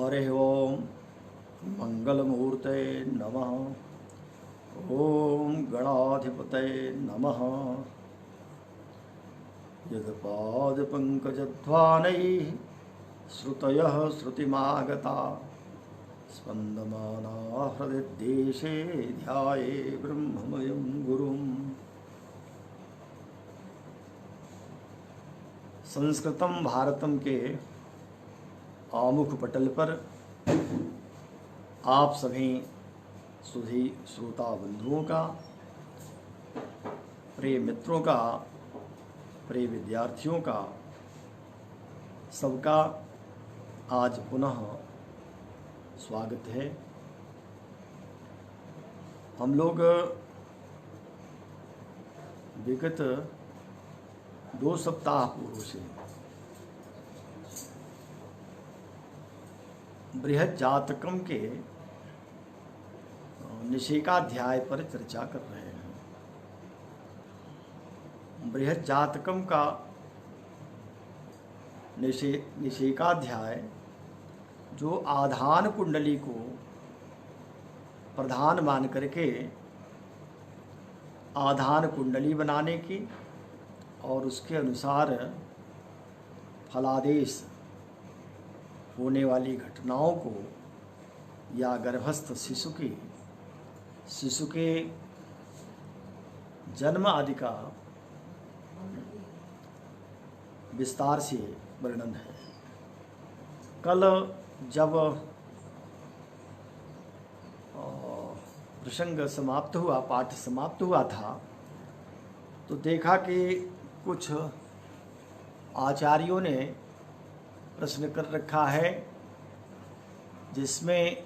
हरि ओम मंगलमूर्ते नमः। ओम गणाधिपतये नमः। यदपादपङ्कजध्वानैः श्रुतयः श्रुतिमागता स्पन्दमाना हृदिदेशे ध्याये ब्रह्ममयं गुरुम्। संस्कृतम भारतम के आमुख पटल पर आप सभी सुधी श्रोता बंधुओं का, प्रिय मित्रों का, प्रिय विद्यार्थियों का, सबका आज पुनः स्वागत है। हम लोग विगत 2 सप्ताह पूर्व से बृहद जातकम के निषेकाध्याय पर चर्चा कर रहे हैं। बृहद जातकम का निषेकाध्याय जो आधान कुंडली को प्रधान मान करके आधान कुंडली बनाने की और उसके अनुसार फलादेश होने वाली घटनाओं को या गर्भस्थ शिशु के जन्म आदि का विस्तार से वर्णन है। कल जब प्रसंग समाप्त हुआ, पाठ समाप्त हुआ था, तो देखा कि कुछ आचार्यों ने प्रश्न कर रखा है, जिसमें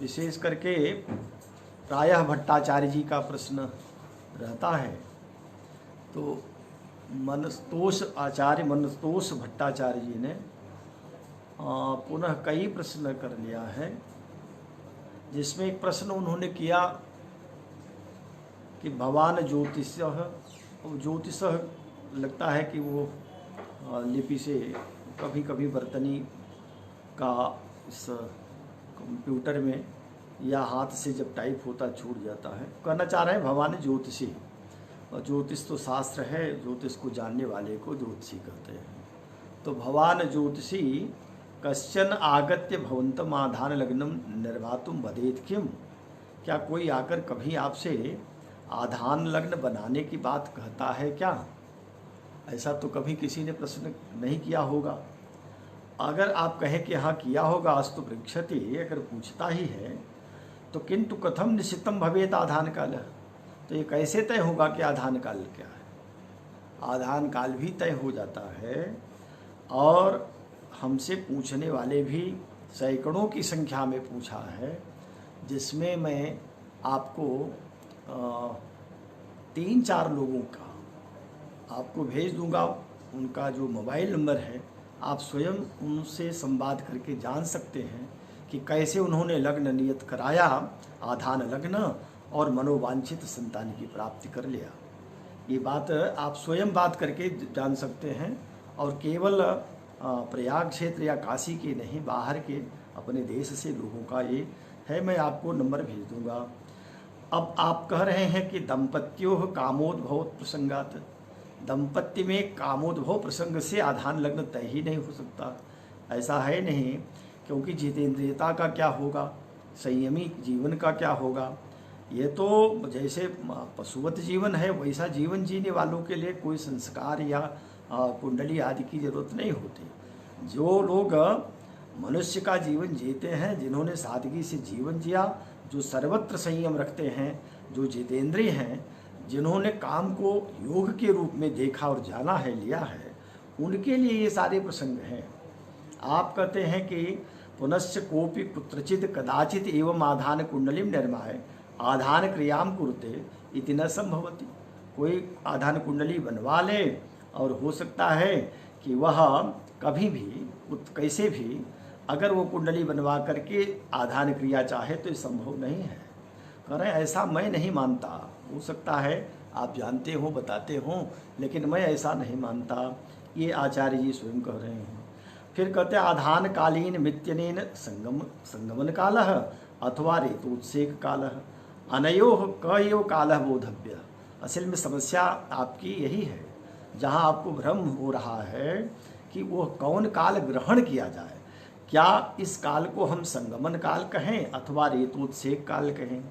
विशेष करके प्रायः भट्टाचार्य जी का प्रश्न रहता है। तो मनस्तोष भट्टाचार्य जी ने पुनः कई प्रश्न कर लिया है, जिसमें एक प्रश्न उन्होंने किया कि भवान ज्योतिष लगता है कि वो लिपि से कभी कभी वर्तनी का इस कंप्यूटर में या हाथ से जब टाइप होता छूट जाता है। कहना चाह रहे हैं भवान ज्योतिषी, और ज्योतिष तो शास्त्र है, ज्योतिष को जानने वाले को ज्योतिषी कहते हैं। तो भवान ज्योतिषी कश्चन आगत्य भवन्तम आधान लग्नम निर्मातुम वदेत किम। क्या कोई आकर कभी आपसे आधान लग्न बनाने की बात कहता है क्या? ऐसा तो कभी किसी ने प्रश्न नहीं किया होगा। अगर आप कहें कि हाँ किया होगा अस्तु पृच्छति, अगर पूछता ही है तो किंतु कथम निश्चितम भवेत आधान काल। तो ये कैसे तय होगा कि आधान काल क्या है? आधान काल भी तय हो जाता है, और हमसे पूछने वाले भी सैकड़ों की संख्या में पूछा है, जिसमें मैं आपको 3-4 लोगों का आपको भेज दूंगा। उनका जो मोबाइल नंबर है, आप स्वयं उनसे संवाद करके जान सकते हैं कि कैसे उन्होंने लग्न नियत कराया, आधान लग्न, और मनोवांछित संतान की प्राप्ति कर लिया। ये बात आप स्वयं बात करके जान सकते हैं, और केवल प्रयाग क्षेत्र या काशी के नहीं, बाहर के अपने देश से लोगों का ये है। मैं आपको नंबर भेज दूंगा। अब आप कह रहे हैं कि दंपत्यों कामोद्भव प्रसंगात, दंपत्ति में कामोद्भव प्रसंग से आधान लग्न तय ही नहीं हो सकता। ऐसा है नहीं, क्योंकि जितेंद्रियता का क्या होगा, संयमी जीवन का क्या होगा। ये तो जैसे पशुवत जीवन है, वैसा जीवन जीने वालों के लिए कोई संस्कार या कुंडली आदि की जरूरत नहीं होती। जो लोग मनुष्य का जीवन जीते हैं, जिन्होंने सादगी से जीवन जिया, जो सर्वत्र संयम रखते हैं, जो जितेंद्रिय हैं, जिन्होंने काम को योग के रूप में देखा और जाना है, लिया है, उनके लिए ये सारे प्रसंग हैं। आप कहते हैं कि पुनश्च कोपि कुत्रचित कदाचित एवं आधान कुंडलीम निर्माय आधान क्रियाम कुरुते इति न संभवति। कोई आधान कुंडली बनवा ले, और हो सकता है कि वह कभी भी कैसे भी अगर वो कुंडली बनवा करके आधान क्रिया चाहे तो ये संभव नहीं है। कह रहे हैं ऐसा मैं नहीं मानता। हो सकता है आप जानते हो, बताते हो, लेकिन मैं ऐसा नहीं मानता। ये आचार्य जी स्वयं कह रहे हैं। फिर कहते हैं आधान कालीन मित्यनेन संगमन कालः अथवा रेतोत्सेक कालः अनयोः कयो कालः बोधव्य। असल में समस्या आपकी यही है, जहाँ आपको भ्रम हो रहा है कि वह कौन काल ग्रहण किया जाए। क्या इस काल को हम संगमन काल कहें अथवा रेतोत्सेक काल कहें?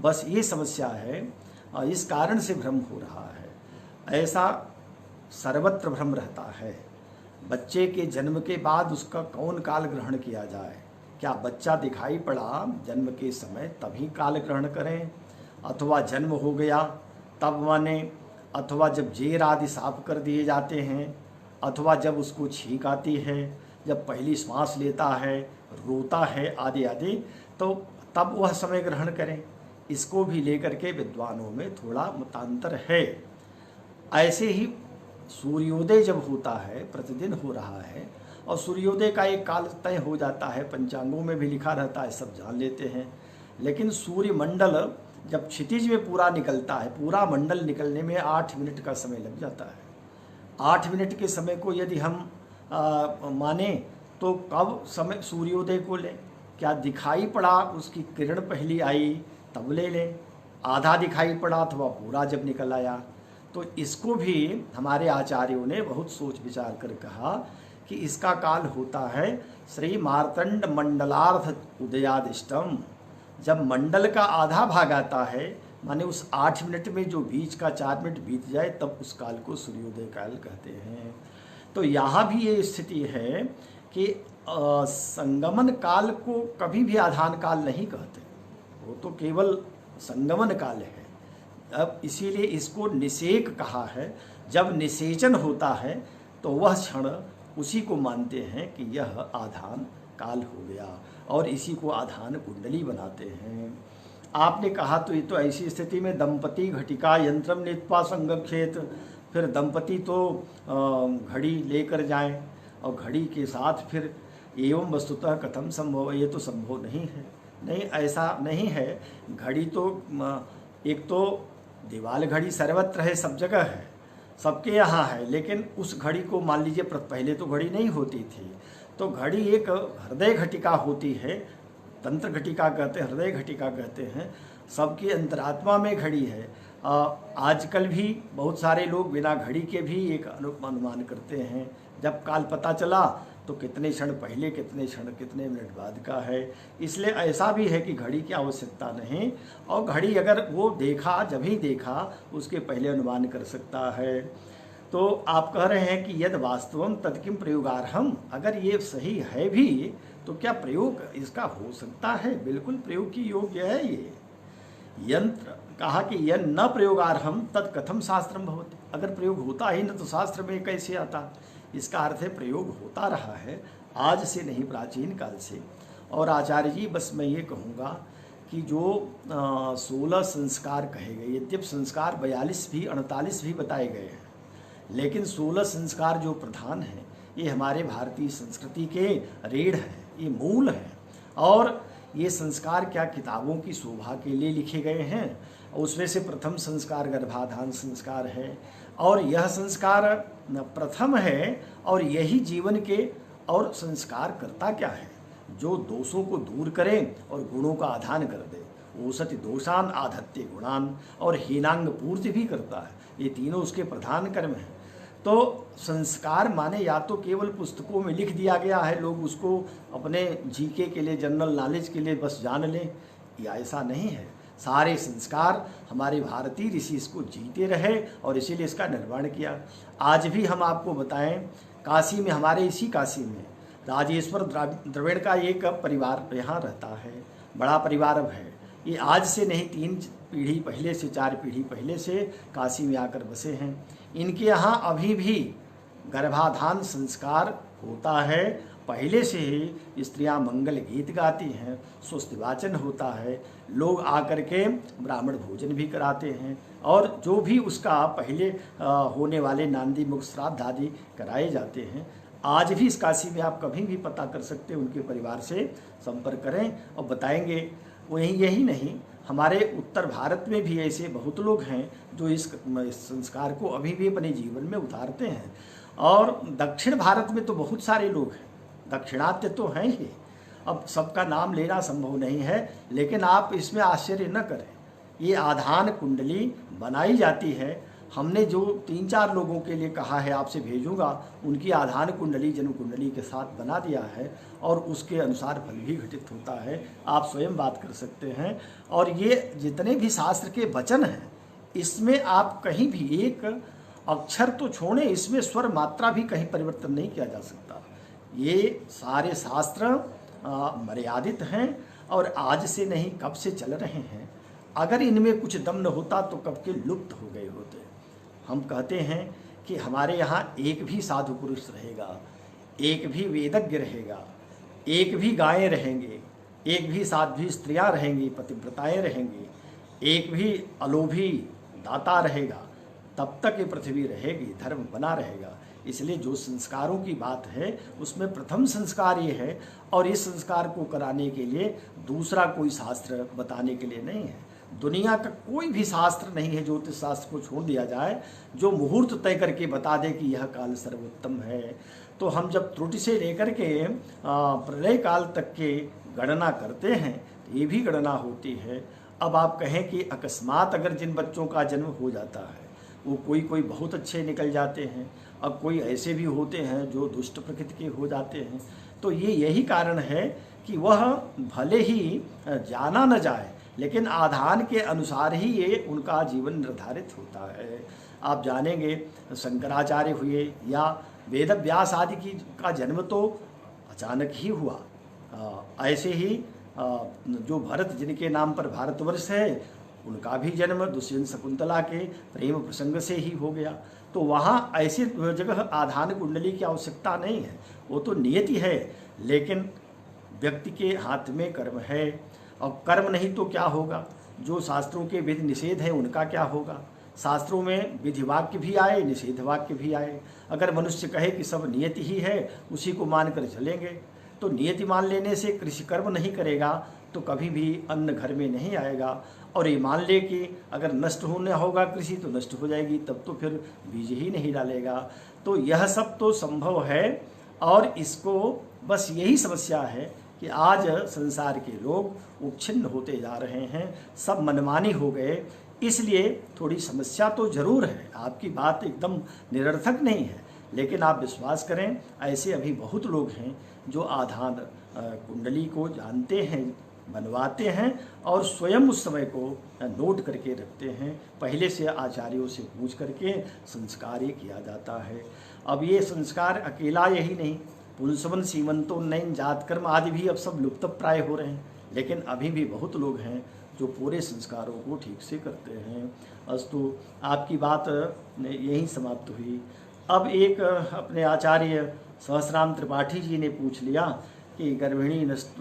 बस ये समस्या है और इस कारण से भ्रम हो रहा है। ऐसा सर्वत्र भ्रम रहता है। बच्चे के जन्म के बाद उसका कौन काल ग्रहण किया जाए? क्या बच्चा दिखाई पड़ा जन्म के समय तभी काल ग्रहण करें, अथवा जन्म हो गया तब माने, अथवा जब जेर आदि साफ कर दिए जाते हैं, अथवा जब उसको छींक आती है, जब पहली श्वास लेता है, रोता है आदि आदि, तो तब वह समय ग्रहण करें। इसको भी लेकर के विद्वानों में थोड़ा मतांतर है। ऐसे ही सूर्योदय जब होता है, प्रतिदिन हो रहा है, और सूर्योदय का एक काल तय हो जाता है, पंचांगों में भी लिखा रहता है, सब जान लेते हैं। लेकिन सूर्य मंडल जब क्षितिज में पूरा निकलता है, पूरा मंडल निकलने में 8 मिनट का समय लग जाता है। 8 मिनट के समय को यदि हम माने तो कब समय सूर्योदय को लें? क्या दिखाई पड़ा उसकी किरण पहली आई तब ले लें, आधा दिखाई पड़ा अथवा पूरा जब निकल आया? तो इसको भी हमारे आचार्यों ने बहुत सोच विचार कर कहा कि इसका काल होता है श्री मार्तंड मंडलार्थ उदयादिष्टम। जब मंडल का आधा भाग आता है, माने उस 8 मिनट में जो बीच का 4 मिनट बीत जाए, तब उस काल को सूर्योदय काल कहते हैं। तो यहाँ भी ये स्थिति है कि संगमन काल को कभी भी आधान काल नहीं कहते, वो तो केवल संगमन काल है। अब इसीलिए इसको निषेक कहा है। जब निषेचन होता है तो वह क्षण उसी को मानते हैं कि यह आधान काल हो गया, और इसी को आधान कुंडली बनाते हैं। आपने कहा तो ये तो ऐसी स्थिति में दंपति घटिका यंत्रम नीत्वा संगक्षेत, फिर दंपति तो घड़ी लेकर जाएं और घड़ी के साथ फिर एवं वस्तुतः कथम संभव, ये तो संभव नहीं है। नहीं, ऐसा नहीं है। घड़ी तो एक तो दीवाल घड़ी सर्वत्र है, सब जगह है, सबके यहाँ है, लेकिन उस घड़ी को मान लीजिए पहले तो घड़ी नहीं होती थी, तो घड़ी एक हृदय घटिका होती है, तंत्र घटिका कहते हैं, हृदय घटिका कहते हैं, सबकी अंतरात्मा में घड़ी है। आजकल भी बहुत सारे लोग बिना घड़ी के भी एक अनुमान करते हैं। जब काल पता चला तो कितने क्षण पहले, कितने क्षण कितने मिनट बाद का है। इसलिए ऐसा भी है कि घड़ी की आवश्यकता नहीं, और घड़ी अगर वो देखा, जब ही देखा उसके पहले अनुमान कर सकता है। तो आप कह रहे हैं कि यद वास्तवम तत्किम प्रयोगार्हम, अगर ये सही है भी तो क्या प्रयोग इसका हो सकता है? बिल्कुल प्रयोग की योग्य है ये। यंत्र कहा कि यह न प्रयोगार्हम तत् कथम शास्त्रम भवति, अगर प्रयोग होता ही न तो शास्त्र में कैसे आता? इसका अर्थ है प्रयोग होता रहा है, आज से नहीं, प्राचीन काल से। और आचार्य जी बस मैं ये कहूँगा कि जो 16 संस्कार कहे गए, यद्यपि संस्कार 42 भी 48 भी बताए गए हैं, लेकिन 16 संस्कार जो प्रधान हैं ये हमारे भारतीय संस्कृति के रीढ़ हैं, ये मूल हैं। और ये संस्कार क्या किताबों की शोभा के लिए लिखे गए हैं? उसमें से प्रथम संस्कार गर्भाधान संस्कार है, और यह संस्कार प्रथम है, और यही जीवन के और संस्कार करता क्या है? जो दोषों को दूर करे और गुणों का आधान कर दे। ओसति दोषान आधत्य गुणान, और हीनांग पूर्ति भी करता है। ये तीनों उसके प्रधान कर्म हैं। तो संस्कार माने या तो केवल पुस्तकों में लिख दिया गया है, लोग उसको अपने जीके के लिए, जनरल नॉलेज के लिए बस जान लें, या ऐसा नहीं है। सारे संस्कार हमारे भारतीय ऋषि इसको जीते रहे और इसीलिए इसका निर्माण किया। आज भी हम आपको बताएं, काशी में, हमारे इसी काशी में राजेश्वर द्रविड़ का एक परिवार यहाँ रहता है, बड़ा परिवार अब है। ये आज से नहीं, 3 पीढ़ी पहले से, 4 पीढ़ी पहले से काशी में आकर बसे हैं। इनके यहाँ अभी भी गर्भाधान संस्कार होता है। पहले से ही स्त्रियां मंगल गीत गाती हैं, स्वस्ति वाचन होता है, लोग आकर के ब्राह्मण भोजन भी कराते हैं, और जो भी उसका पहले होने वाले नांदी मुख श्राद्ध आदि कराए जाते हैं। आज भी इस काशी में आप कभी भी पता कर सकते हैं, उनके परिवार से संपर्क करें और बताएंगे। वहीं यही नहीं, हमारे उत्तर भारत में भी ऐसे बहुत लोग हैं जो इस संस्कार को अभी भी अपने जीवन में उतारते हैं। और दक्षिण भारत में तो बहुत सारे लोग हैं, दक्षिणात्य तो हैं ही, अब सबका नाम लेना संभव नहीं है, लेकिन आप इसमें आश्चर्य न करें। ये आधान कुंडली बनाई जाती है, हमने जो 3-4 लोगों के लिए कहा है आपसे भेजूंगा, उनकी आधान कुंडली जन्म कुंडली के साथ बना दिया है और उसके अनुसार फल भी घटित होता है। आप स्वयं बात कर सकते हैं। और ये जितने भी शास्त्र के वचन हैं, इसमें आप कहीं भी एक अक्षर तो छोड़ें, इसमें स्वर मात्रा भी कहीं परिवर्तन नहीं किया जा सकता। ये सारे शास्त्र मर्यादित हैं और आज से नहीं कब से चल रहे हैं। अगर इनमें कुछ दम न होता तो कब के लुप्त हो गए होते। हम कहते हैं कि हमारे यहाँ एक भी साधु पुरुष रहेगा, एक भी वेदज्ञ रहेगा, एक भी गायें रहेंगे, एक भी साध्वी स्त्रियाँ रहेंगी, पतिव्रताएँ रहेंगी, एक भी अलोभी दाता रहेगा, तब तक ये पृथ्वी रहेगी, धर्म बना रहेगा। इसलिए जो संस्कारों की बात है उसमें प्रथम संस्कार ये है, और इस संस्कार को कराने के लिए दूसरा कोई शास्त्र बताने के लिए नहीं है। दुनिया का कोई भी शास्त्र नहीं है, ज्योतिष शास्त्र को छोड़ दिया जाए, जो मुहूर्त तय करके बता दे कि यह काल सर्वोत्तम है। तो हम जब त्रुटि से लेकर के प्रलय काल तक के गणना करते हैं, तो ये भी गणना होती है। अब आप कहें कि अकस्मात अगर जिन बच्चों का जन्म हो जाता है, वो कोई बहुत अच्छे निकल जाते हैं, अब कोई ऐसे भी होते हैं जो दुष्ट प्रकृति के हो जाते हैं, तो ये यही कारण है कि वह भले ही जाना न जाए, लेकिन आधान के अनुसार ही ये उनका जीवन निर्धारित होता है। आप जानेंगे शंकराचार्य हुए या वेद व्यास आदि की का जन्म तो अचानक ही हुआ। ऐसे ही जो भरत जिनके नाम पर भारतवर्ष है, उनका भी जन्म दुष्यंत शकुंतला के प्रेम प्रसंग से ही हो गया। तो वहाँ ऐसी जगह आधान कुंडली की आवश्यकता नहीं है, वो तो नियति है। लेकिन व्यक्ति के हाथ में कर्म है, और कर्म नहीं तो क्या होगा? जो शास्त्रों के विधि निषेध हैं उनका क्या होगा? शास्त्रों में विधि वाक्य भी आए, निषेध वाक्य भी आए। अगर मनुष्य कहे कि सब नियति ही है, उसी को मानकर चलेंगे, तो नियति मान लेने से कृषि कर्म नहीं करेगा तो कभी भी अन्न घर में नहीं आएगा। और ये मान ले कि अगर नष्ट होने होगा कृषि तो नष्ट हो जाएगी, तब तो फिर बीज ही नहीं डालेगा। तो यह सब तो संभव है, और इसको बस यही समस्या है कि आज संसार के लोग उपछिन्न होते जा रहे हैं, सब मनमानी हो गए। इसलिए थोड़ी समस्या तो जरूर है, आपकी बात एकदम निरर्थक नहीं है, लेकिन आप विश्वास करें, ऐसे अभी बहुत लोग हैं जो आधान कुंडली को जानते हैं, बनवाते हैं और स्वयं उस समय को नोट करके रखते हैं। पहले से आचार्यों से पूछ करके संस्कार ये किया जाता है। अब ये संस्कार अकेला यही नहीं, पुंसवन सीमंतोन्नयन जात कर्म आदि भी अब सब लुप्त प्राय हो रहे हैं, लेकिन अभी भी बहुत लोग हैं जो पूरे संस्कारों को ठीक से करते हैं। अस्तु, आपकी बात यहीं समाप्त हुई। अब एक अपने आचार्य सहस्राम त्रिपाठी जी ने पूछ लिया कि गर्भिणी नष्ट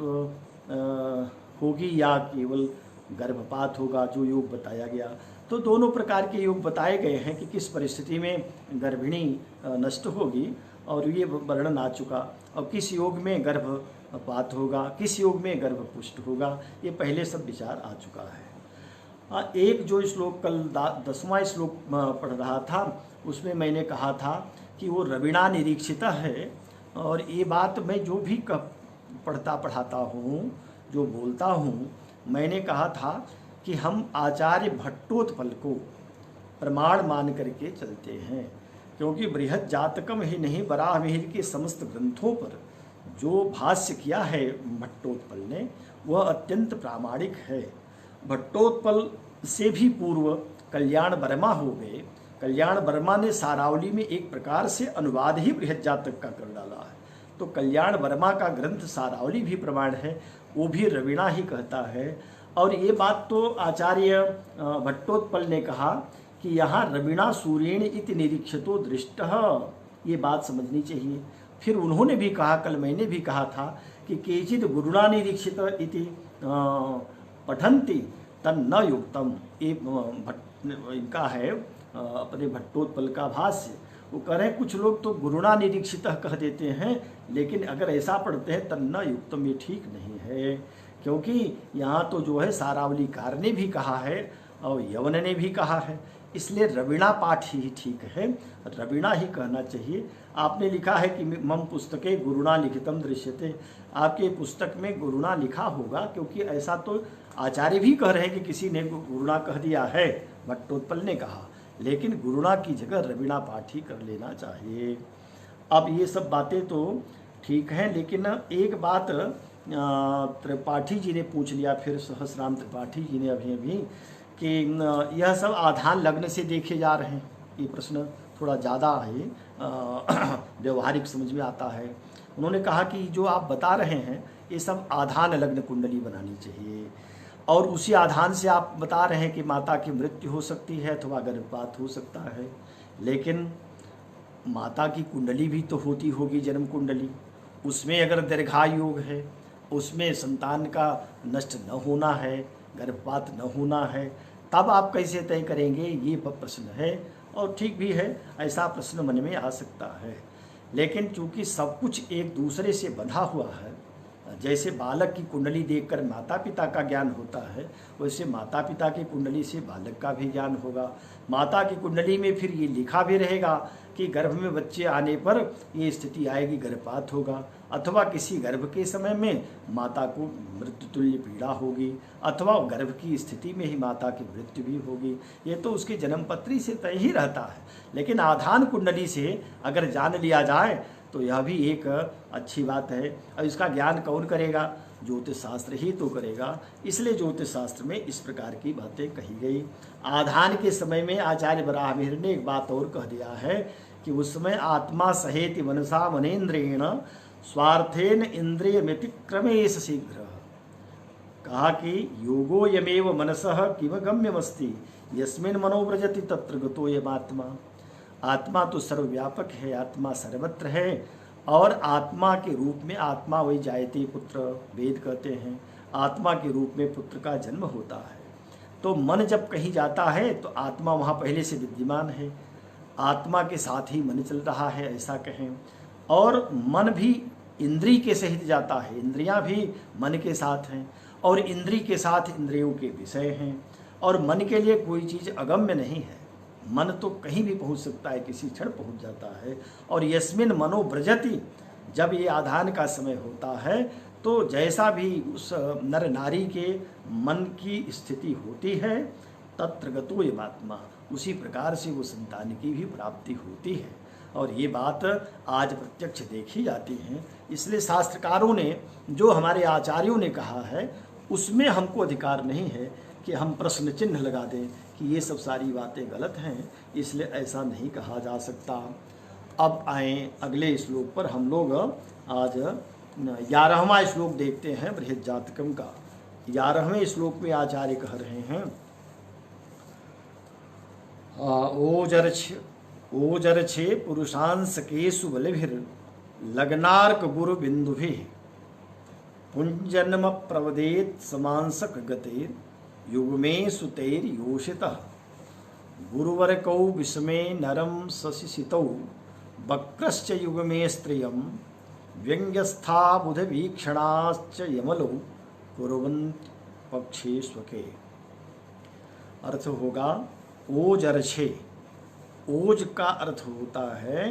होगी या केवल गर्भपात होगा, जो योग बताया गया। तो दोनों प्रकार के योग बताए गए हैं कि किस परिस्थिति में गर्भिणी नष्ट होगी, और ये वर्णन आ चुका। और किस योग में गर्भपात होगा, किस योग में गर्भपुष्ट होगा, ये पहले सब विचार आ चुका है। एक जो श्लोक कल 10वां श्लोक पढ़ रहा था, उसमें मैंने कहा था कि वो रविणा निरीक्षित है। और ये बात मैं जो भी पढ़ाता हूँ, जो बोलता हूँ, मैंने कहा था कि हम आचार्य भट्टोत्पल को प्रमाण मान करके चलते हैं, क्योंकि बृहद जातकम ही नहीं, वराह मिहिर के समस्त ग्रंथों पर जो भाष्य किया है भट्टोत्पल ने, वह अत्यंत प्रामाणिक है। भट्टोत्पल से भी पूर्व कल्याण वर्मा हो गए। कल्याण वर्मा ने सारावली में एक प्रकार से अनुवाद ही बृहद जातक का कर डाला है। तो कल्याण वर्मा का ग्रंथ सारावली भी प्रमाण है, वो भी रवीणा ही कहता है। और ये बात तो आचार्य भट्टोत्पल ने कहा कि यहाँ रवीणा सूर्येण इति निरीक्षितो दृष्टः, ये बात समझनी चाहिए। फिर उन्होंने भी कहा, कल मैंने भी कहा था कि केचित् गुरुणा निरीक्षित इति पठन्ति तन्न युक्तम। ये इनका है अपने भट्टोत्पल का भाष्य। वो कह रहे हैं कुछ लोग तो गुरुणा निरीक्षित कह देते हैं, लेकिन अगर ऐसा पढ़ते हैं तन्न युक्तम, ये ठीक नहीं है। क्योंकि यहाँ तो जो है सारावलीकार ने भी कहा है और यवन ने भी कहा है इसलिए रवीणा पाठ ही ठीक है, रवीणा ही कहना चाहिए। आपने लिखा है कि मम पुस्तके गुरुणा लिखितम दृश्यते, आपके पुस्तक में गुरुणा लिखा होगा, क्योंकि ऐसा तो आचार्य भी कह रहे हैं कि किसी ने गुरुणा कह दिया है, भट्टोत्पल ने कहा, लेकिन गुरुणा की जगह रवीणा पाठ ही कर लेना चाहिए। अब ये सब बातें तो ठीक हैं, लेकिन एक बात त्रिपाठी जी ने पूछ लिया, फिर सहस्राम त्रिपाठी जी ने अभी कि यह सब आधान लग्न से देखे जा रहे हैं। ये प्रश्न थोड़ा ज़्यादा है, व्यवहारिक समझ में आता है। उन्होंने कहा कि जो आप बता रहे हैं ये सब आधान लग्न कुंडली बनानी चाहिए, और उसी आधान से आप बता रहे हैं कि माता की मृत्यु हो सकती है अथवा गर्भपात हो सकता है, लेकिन माता की कुंडली भी तो होती होगी, जन्म कुंडली, उसमें अगर दीर्घायु योग है, उसमें संतान का नष्ट न होना है, गर्भपात न होना है, तब आप कैसे तय करेंगे, ये प्रश्न है। और ठीक भी है, ऐसा प्रश्न मन में आ सकता है, लेकिन चूंकि सब कुछ एक दूसरे से बंधा हुआ है, जैसे बालक की कुंडली देखकर माता पिता का ज्ञान होता है, वैसे माता पिता की कुंडली से बालक का भी ज्ञान होगा। माता की कुंडली में फिर ये लिखा भी रहेगा कि गर्भ में बच्चे आने पर ये स्थिति आएगी, गर्भपात होगा, अथवा किसी गर्भ के समय में माता को मृत्युतुल्य पीड़ा होगी, अथवा गर्भ की स्थिति में ही माता की मृत्यु भी होगी। ये तो उसकी जन्मपत्री से तय ही रहता है, लेकिन आधान कुंडली से अगर जान लिया जाए तो यह भी एक अच्छी बात है। और इसका ज्ञान कौन करेगा, ज्योतिष शास्त्र ही तो करेगा। इसलिए ज्योतिष शास्त्र में इस प्रकार की बातें कही गई। आधान के समय में आचार्य वराहमिहिर ने एक बात और कह दिया है कि उस समय आत्मा सहेति मनसा मनेन्द्रेण स्वार्थेन इंद्रिय मितिक्रमेश शीघ्र, कहा कि योगो यमेव मनसः किम गम्यमस्ति यस्मिन् मनो व्रजति तत्र गतो यमात्मा। आत्मा तो सर्वव्यापक है, आत्मा सर्वत्र है, और आत्मा के रूप में आत्मा वही जायते पुत्र, वेद कहते हैं, आत्मा के रूप में पुत्र का जन्म होता है। तो मन जब कहीं जाता है तो आत्मा वहाँ पहले से विद्यमान है, आत्मा के साथ ही मन चल रहा है ऐसा कहें। और मन भी इंद्रिय के सहित जाता है, इंद्रियां भी मन के साथ हैं, और इंद्रिय के साथ इंद्रियों के विषय हैं, और मन के लिए कोई चीज़ अगम्य नहीं है। मन तो कहीं भी पहुंच सकता है, किसी क्षण पहुंच जाता है। और यस्मिन मनो व्रजति, जब ये आधान का समय होता है तो जैसा भी उस नर नारी के मन की स्थिति होती है, तत्र गतो यमात्मा, उसी प्रकार से वो संतान की भी प्राप्ति होती है। और ये बात आज प्रत्यक्ष देखी जाती है। इसलिए शास्त्रकारों ने, जो हमारे आचार्यों ने कहा है, उसमें हमको अधिकार नहीं है कि हम प्रश्न चिन्ह लगा दें कि ये सब सारी बातें गलत हैं, इसलिए ऐसा नहीं कहा जा सकता। अब आए अगले श्लोक पर। हम लोग आज 11वां श्लोक देखते हैं बृहज्जातकम का। 11वें श्लोक में आचार्य कह रहे हैं, ओजर्छे पुरुषांसकेषु बलिभिर लग्नार्क गुरु बिंदुभिः पुंजन्म प्रवदेत समांसक गतेर युग्मे सुतैर योषितः गुरुवरकौ विषमे नरम शशिसितौ वक्रश्च युग्मे स्त्रियं व्यंग्यस्था बुधवीक्षणाश्च यमलौ कुर्वन्ति पक्षे स्वके। अर्थ होगा ओजर्छे। ओज का अर्थ होता है,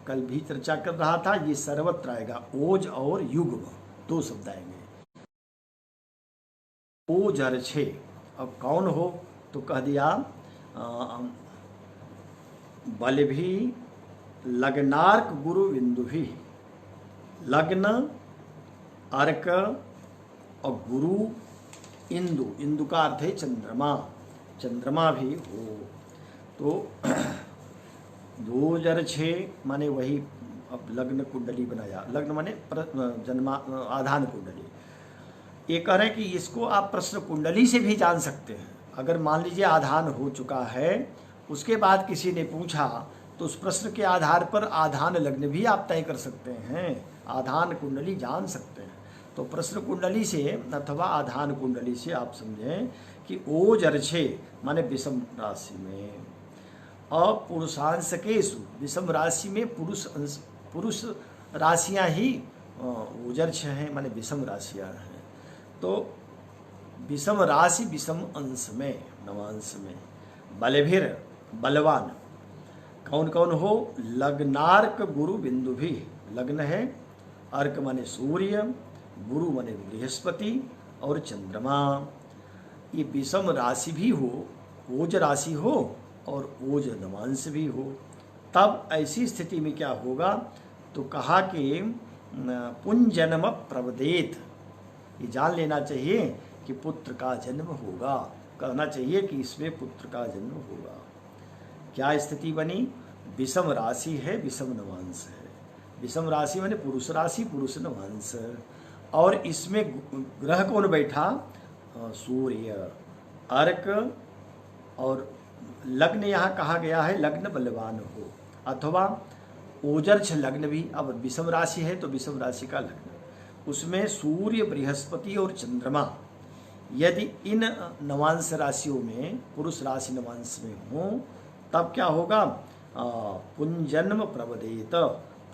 कल भी चर्चा कर रहा था, ये सर्वत्र आएगा। ओज और युग्म दो शब्द आएंगे। ओजर्छे, अब कौन हो, तो कह दिया बल भी लग्नार्क गुरु बिंदु भी। लग्न, अर्क और गुरु, इंदु, इंदु का अर्थ है चंद्रमा, चंद्रमा भी हो। तो 2006 माने वही, अब लग्न कुंडली बनाया, लग्न माने जन्मा आधान कुंडली। ये कह रहे हैं कि इसको आप प्रश्न कुंडली से भी जान सकते हैं। अगर मान लीजिए आधान हो चुका है, उसके बाद किसी ने पूछा, तो उस प्रश्न के आधार पर आधान लग्न भी आप तय कर सकते हैं, आधान कुंडली जान सकते हैं। तो प्रश्न कुंडली से अथवा आधान कुंडली से आप समझें कि ओजर्छे माने विषम राशि में, और पुरुषांशकेषु, विषम राशि में पुरुष राशियां ही ओजर्छ हैं, माने विषम राशियां हैं। तो विषम राशि विषम अंश में, नवांश में, बलभिर बलवान। कौन कौन हो? लग्नार्क गुरु बिंदु भी, लग्न है, अर्क माने सूर्य, गुरु माने बृहस्पति और चंद्रमा। ये विषम राशि भी हो, ओज राशि हो और ओज नवांश भी हो, तब ऐसी स्थिति में क्या होगा? तो कहा कि पुंजन्म प्रवदेत, ये जान लेना चाहिए कि पुत्र का जन्म होगा, कहना चाहिए कि इसमें पुत्र का जन्म होगा। क्या स्थिति बनी? विषम राशि है, विषम नवांश है। विषम राशि माने पुरुष राशि, पुरुष नवांश, और इसमें ग्रह कौन बैठा? सूर्य, अर्क और लग्न यहाँ कहा गया है लग्न बलवान हो, अथवा ओजर्छ लग्न भी। अब विषम राशि है तो विषम राशि का लग्न, उसमें सूर्य, बृहस्पति और चंद्रमा यदि इन नवांश राशियों में, पुरुष राशि नवांश में हो, तब क्या होगा? पुंजन्म प्रवदेत,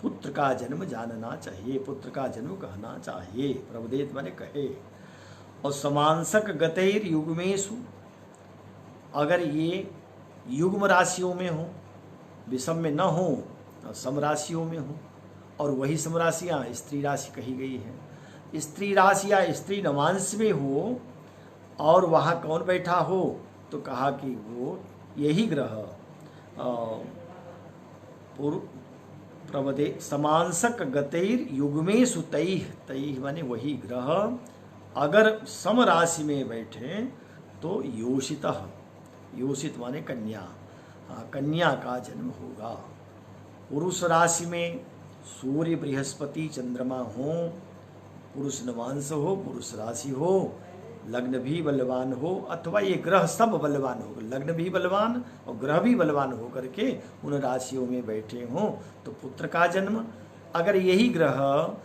पुत्र का जन्म जानना चाहिए, पुत्र का जन्म कहना चाहिए। प्रवदेत माने कहे। और समांसक गतैर युग्मेषु, अगर ये युग्म राशियों में हो, विषम में न हो, सम राशियों में हो, और वही सम राशियाँ स्त्री राशि कही गई है, स्त्री राशि या स्त्री नवांश में हो, और वहाँ कौन बैठा हो? तो कहा कि वो यही ग्रह प्रवदे समांसक गतैर युग्मेषु तैः, तैः माने वही ग्रह अगर सम राशि में बैठे तो योषितः, योषित माने कन्या, कन्या का जन्म होगा। पुरुष राशि में सूर्य, बृहस्पति, चंद्रमा हो, पुरुष नवांश हो, पुरुष राशि हो, लग्न भी बलवान हो, अथवा ये ग्रह सब बलवान हो, लग्न भी बलवान और ग्रह भी बलवान हो करके उन राशियों में बैठे हों तो पुत्र का जन्म। अगर यही ग्रह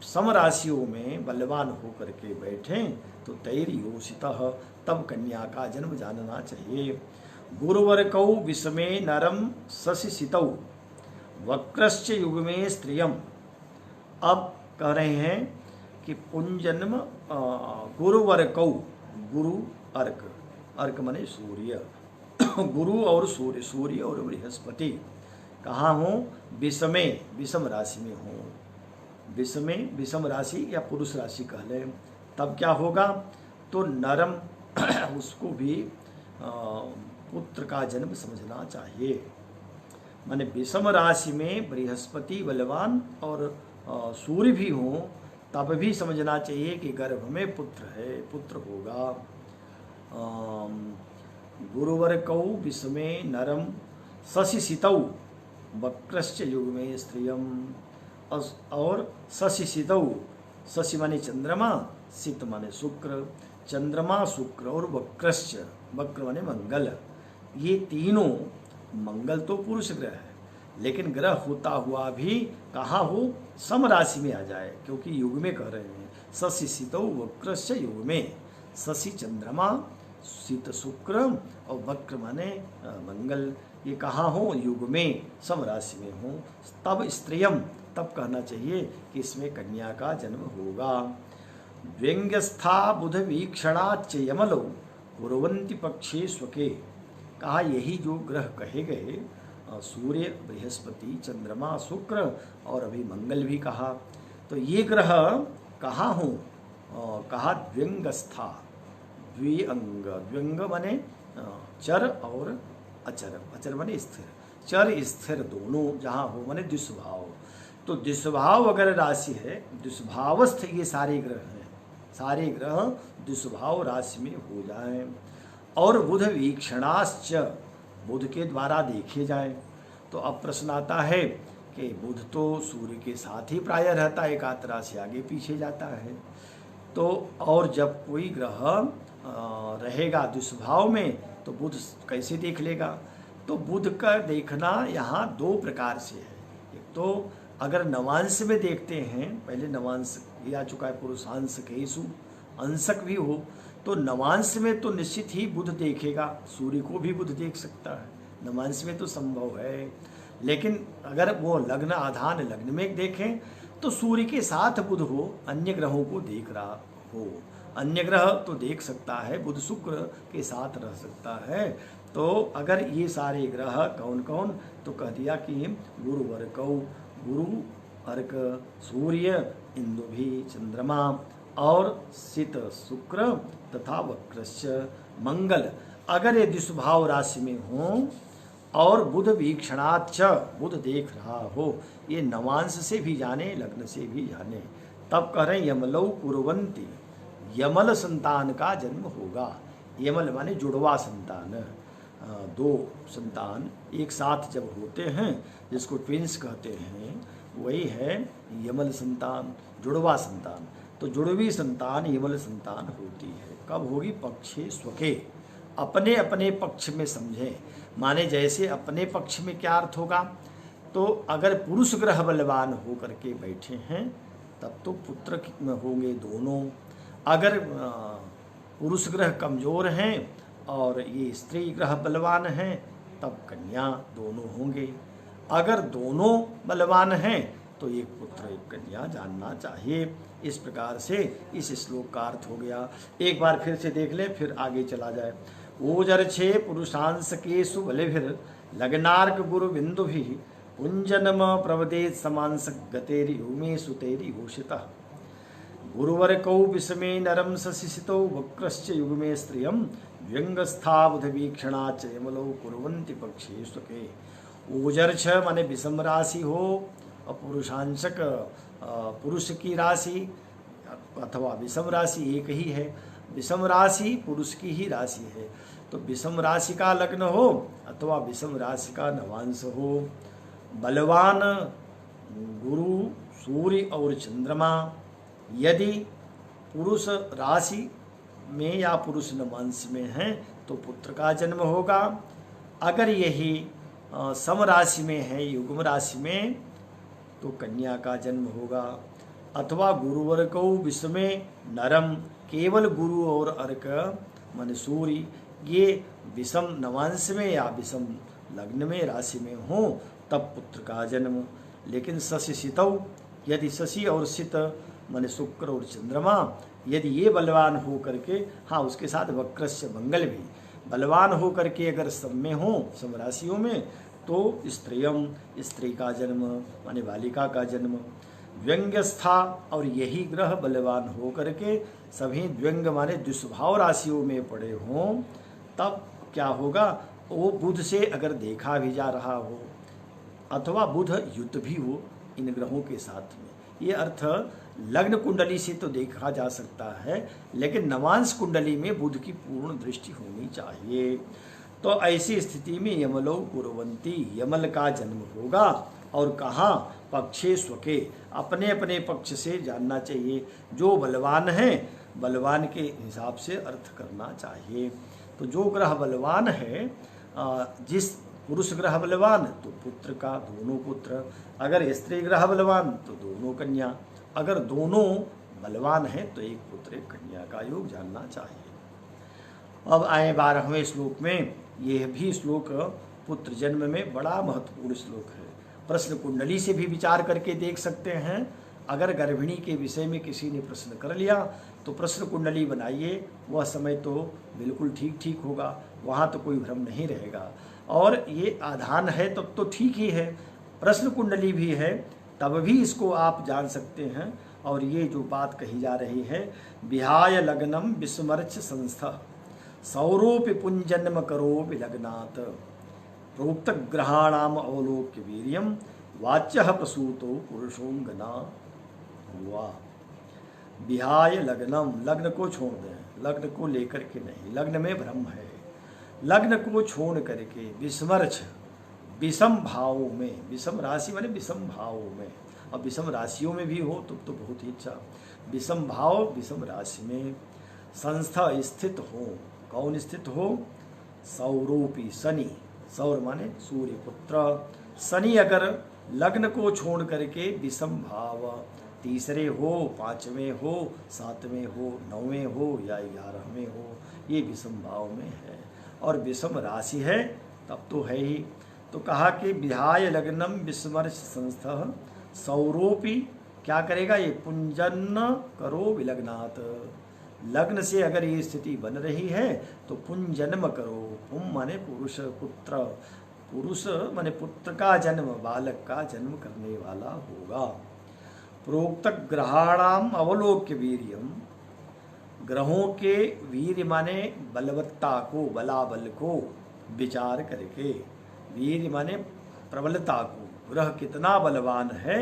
सम राशियों में बलवान हो करके बैठे तो तैर योषितः, तब कन्या का जन्म जानना चाहिए। गुरुवर्कौ विषमे नरम शशिसितौ वक्रश्च युग्मे स्त्रियम। अब कह रहे हैं कि पुंजन्म गुरुवर्कौ, गुरु अर्क, अर्क माने सूर्य, गुरु और सूर्य, सूर्य और बृहस्पति कहाँ हो? विषमे, विषम राशि में हो, विषमे, विषम राशि या पुरुष राशि कह लें, तब क्या होगा? तो नरम उसको भी पुत्र का जन्म समझना चाहिए। माने विषम राशि में बृहस्पति बलवान और सूर्य भी हो, तब भी समझना चाहिए कि गर्भ में पुत्र है, पुत्र होगा। गुरुवर्कौ विषमे नरम शशिसितौ वक्रश्च युग्मे स्त्रियम। और शशिसितौ, शशि माने चंद्रमा, सित माने शुक्र, चंद्रमा शुक्र और वक्रश्च, वक्र माने मंगल, ये तीनों, मंगल तो पुरुष ग्रह है लेकिन ग्रह होता हुआ भी कहाँ हो? सम राशि में आ जाए, क्योंकि युग में कह रहे हैं शशि सितौ वक्रश्च युग में, शशि चंद्रमा, शीत शुक्र और वक्र माने मंगल, ये कहाँ हो? युग में, सम राशि में हो, तब स्त्रियम, तब कहना चाहिए कि इसमें कन्या का जन्म होगा। व्यंग्यस्था बुध वीक्षणाच यमलो कुर्वन्ति पक्षे स्वके। कहा यही जो ग्रह कहे गए, सूर्य, बृहस्पति, चंद्रमा, शुक्र और अभी मंगल भी कहा, तो ये ग्रह कहाँ हो? कहा द्व्यंगस्था, द्विअंग, द्व्यंग माने चर और अचर, अचर माने स्थिर, चर स्थिर दोनों जहाँ हो माने दुष्भाव। तो दुष्भाव अगर राशि है, दुष्भावस्थ ये सारे ग्रह हैं, सारे ग्रह दुष्भाव राशि में हो जाएं, और बुध वीक्षणाश्च, बुध के द्वारा देखे जाए। तो अब प्रश्न आता है कि बुध तो सूर्य के साथ ही प्राय रहता है, एक आध राशि आगे पीछे जाता है, तो और जब कोई ग्रह रहेगा दुष्भाव में तो बुध कैसे देख लेगा? तो बुध का देखना यहाँ दो प्रकार से है। एक तो अगर नवांश में देखते हैं, पहले नवांश ये आ चुका है, पुरुषांश केसु अंशक भी हो, तो नवांश में तो निश्चित ही बुध देखेगा, सूर्य को भी बुध देख सकता है, नवांश में तो संभव है। लेकिन अगर वो लग्न आधान लग्न में देखें तो सूर्य के साथ बुध हो, अन्य ग्रहों को देख रहा हो, अन्य ग्रह तो देख सकता है, बुध शुक्र के साथ रह सकता है, तो अगर ये सारे ग्रह कौन कौन, तो कह दिया कि गुरुवर्कौ, गुरु अर्क सूर्य, इंदु भी चंद्रमा, और सित शुक्र तथा वक्रस्य मंगल, अगर ये दुष्भाव राशि में हो और बुध वीक्षणाच, बुध देख रहा हो, ये नवांश से भी जाने लग्न से भी जाने, तब कह रहे यमलौ कुर्वन्ति, यमल संतान का जन्म होगा। यमल माने जुड़वा संतान, दो संतान एक साथ जब होते हैं जिसको ट्विंस कहते हैं, वही है यमल संतान, जुड़वा संतान। तो जुड़वी संतान यमल संतान होती है। कब होगी? पक्षे स्वके, अपने अपने पक्ष में समझें। माने जैसे अपने पक्ष में क्या अर्थ होगा, तो अगर पुरुष ग्रह बलवान हो करके बैठे हैं तब तो पुत्र होंगे दोनों। अगर पुरुष ग्रह कमज़ोर हैं और ये स्त्री ग्रह बलवान हैं तब कन्या दोनों होंगे। अगर दोनों बलवान हैं तो एक पुत्र एक कन्या जानना चाहिए। इस प्रकार से इस श्लोक का अर्थ हो गया। एक बार फिर से देख लें, फिर आगे चला जाए। ओजर्छे पुरुषांश के सुबलिभिर लग्नार्क गुरु बिंदु भी पुंजनम प्रवदेत समांस गतेरि उमे सुतेरि घोषितः गुरुवर्कौ विषमे नरम सशिशितौ वक्रश्च युग्मे स्त्रियं व्यंगस्था बुध वीक्षणाच यमलौ कुर्वन्ति पक्षे स्वके। ओजर्छ माने विषम राशि हो और पुरुषांशक पुरुष की राशि अथवा विषम राशि एक ही है। विषम राशि पुरुष की ही राशि है, तो विषम राशि का लग्न हो अथवा विषम राशि का नवांश हो। बलवान गुरु सूर्य और चंद्रमा यदि पुरुष राशि में या पुरुष नवांश में हैं तो पुत्र का जन्म होगा। अगर यही सम राशि में है, युग्म राशि में, तो कन्या का जन्म होगा। अथवा गुरुवर्कौ विषमे नरम, केवल गुरु और अर्क मन सूर्य ये विषम नवांश में या विषम लग्न में राशि में हो तब पुत्र का जन्म। लेकिन शशि सितौ, यदि शशि और सित मन शुक्र और चंद्रमा यदि ये बलवान हो करके, हाँ उसके साथ वक्रस्य मंगल भी बलवान हो करके अगर सब में हो, सब राशियों में, तो स्त्रियम स्त्री का जन्म माने बालिका का जन्म। व्यंग्यस्था, और यही ग्रह बलवान हो करके सभी द्व्यंग माने दुष्भाव राशियों में पड़े हों तब क्या होगा, वो बुध से अगर देखा भी जा रहा हो अथवा बुध युत भी हो इन ग्रहों के साथ में। ये अर्थ लग्न कुंडली से तो देखा जा सकता है, लेकिन नवांश कुंडली में बुध की पूर्ण दृष्टि होनी चाहिए। तो ऐसी स्थिति में यमलौ कुर्वन्ति, यमल का जन्म होगा। और कहाँ? पक्षे स्वके, अपने अपने पक्ष से जानना चाहिए। जो बलवान हैं बलवान के हिसाब से अर्थ करना चाहिए। तो जो ग्रह बलवान है, जिस पुरुष ग्रह बलवान तो पुत्र का दोनों पुत्र, अगर स्त्री ग्रह बलवान तो दोनों कन्या, अगर दोनों बलवान हैं तो एक पुत्र एक कन्या का योग जानना चाहिए। अब आए 12वें श्लोक में। यह भी श्लोक पुत्र जन्म में बड़ा महत्वपूर्ण श्लोक है। प्रश्न कुंडली से भी विचार करके देख सकते हैं। अगर गर्भिणी के विषय में किसी ने प्रश्न कर लिया तो प्रश्न कुंडली बनाइए, वह समय तो बिल्कुल ठीक होगा, वहाँ तो कोई भ्रम नहीं रहेगा। और ये आधान है तब तो ठीक ही है, प्रश्न कुंडली भी है तब भी इसको आप जान सकते हैं। और ये जो बात कही जा रही है, विहाय लग्नम विस्मर्च संस्था सौरोपि पुंजन्म करोपि लग्नात् प्रोक्त ग्रहाणाम अवलोक्य वीर्यम वाच्यः प्रसूतो पुरुषोंगना हुआ। विहाय लग्नम, लग्न को छोड़ दें, लग्न को लेकर के नहीं, लग्न में भ्रम है। लग्न को छोड़ करके विस्मर्च, विषम भावों में, विषम राशि माने विषम भावों में, और विषम राशियों में भी हो तो बहुत ही अच्छा। विषम भाव विषम राशि में संस्था स्थित हो। कौन स्थित हो? सौरोपी, शनि, सौर माने सूर्य पुत्र। शनि अगर लग्न को छोड़ करके विषम भाव तीसरे हो, 5वें हो, 7वें हो, 9वें हो या 11वें हो, ये विषम भाव में है और विषम राशि है तब तो है ही। तो कहा कि विहाय लग्नम विस्मर्श संस्था सौरोपी क्या करेगा? ये पुंजन करो विलग्नात्, लग्न से अगर ये स्थिति बन रही है तो पुन जन्म करो। पुम माने पुरुष, पुत्र, पुरुष माने पुत्र का जन्म, बालक का जन्म करने वाला होगा। प्रोक्त ग्रहाणाम अवलोक्य वीर्यम, ग्रहों के वीर्य माने बलवत्ता को, बलाबल को विचार करके, वीर्य माने प्रबलता को, ग्रह कितना बलवान है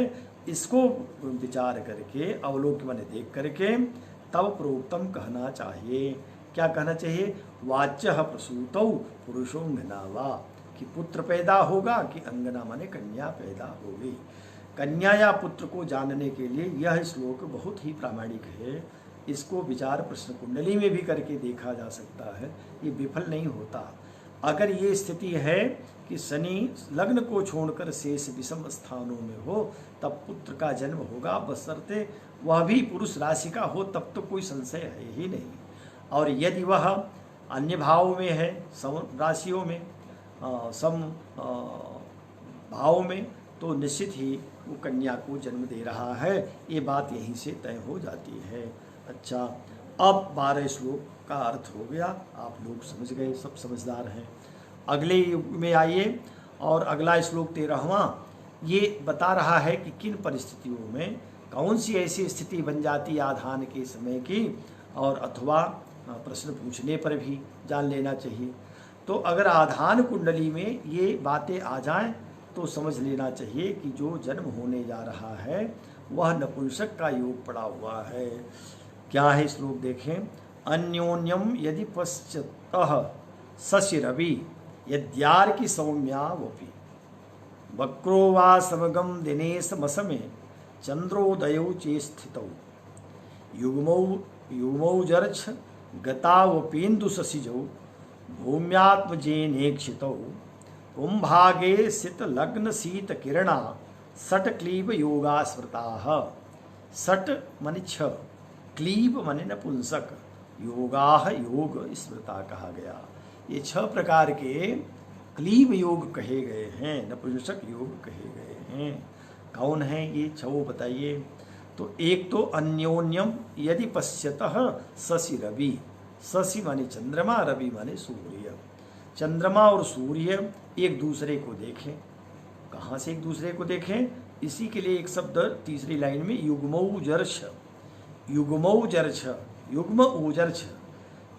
इसको विचार करके, अवलोक्य माने देख करके, तब प्रोक्तम कहना चाहिए। क्या कहना चाहिए? वाच्य प्रसूतौ पुरुषोंगना वा, कि पुत्र पैदा होगा कि अंगना माने कन्या पैदा होगी। कन्या या पुत्र को जानने के लिए यह श्लोक बहुत ही प्रामाणिक है। इसको विचार प्रश्न कुंडली में भी करके देखा जा सकता है, ये विफल नहीं होता। अगर ये स्थिति है कि शनि लग्न को छोड़कर शेष विषम स्थानों में हो तब पुत्र का जन्म होगा, बशर्ते वह भी पुरुष राशि का हो, तब तो कोई संशय है ही नहीं। और यदि वह अन्य भाव में है, सम राशियों में, सम भाव में, तो निश्चित ही वो कन्या को जन्म दे रहा है। ये बात यहीं से तय हो जाती है। अच्छा, अब 12 श्लोक का अर्थ हो गया, आप लोग समझ गए, सब समझदार हैं। अगले युग में आइए, और अगला श्लोक 13वां ये बता रहा है कि किन परिस्थितियों में कौन सी ऐसी स्थिति बन जाती आधान के समय की, और अथवा प्रश्न पूछने पर भी जान लेना चाहिए। तो अगर आधान कुंडली में ये बातें आ जाएं तो समझ लेना चाहिए कि जो जन्म होने जा रहा है वह नपुंसक का योग पड़ा हुआ है। क्या है श्लोक देखें। अन्योन्यम यदि पश्चतः शशिरवि यद्यार्कि सौम्यावपि वक्रो वा समगम दिनेशमसमे चंद्रोदयौ चेस्थितौ युग्मौ जर्छ गतावपीन्दु शशिजौ भूम्यात्मजेनेक्षितौ कुंभागे सित लग्न शीत किरणा सट क्लीब योगा स्मृताः। सट माने 6, क्लीब माने नपुंसक, योगाह योग स्मृता कहा गया। ये 6 प्रकार के क्लीब योग कहे गए हैं, नपुंसक योग कहे गए हैं। कौन है ये 6 बताइए। तो एक तो अन्योन्यम यदि पश्यतः शशि रवि, शशि माने चंद्रमा, रवि माने सूर्य। चंद्रमा और सूर्य एक दूसरे को देखें। कहाँ से एक दूसरे को देखें? इसी के लिए एक शब्द तीसरी लाइन में युग्मौजर्छ, युग्मौजर्छ, युग्म ऊजर्छ,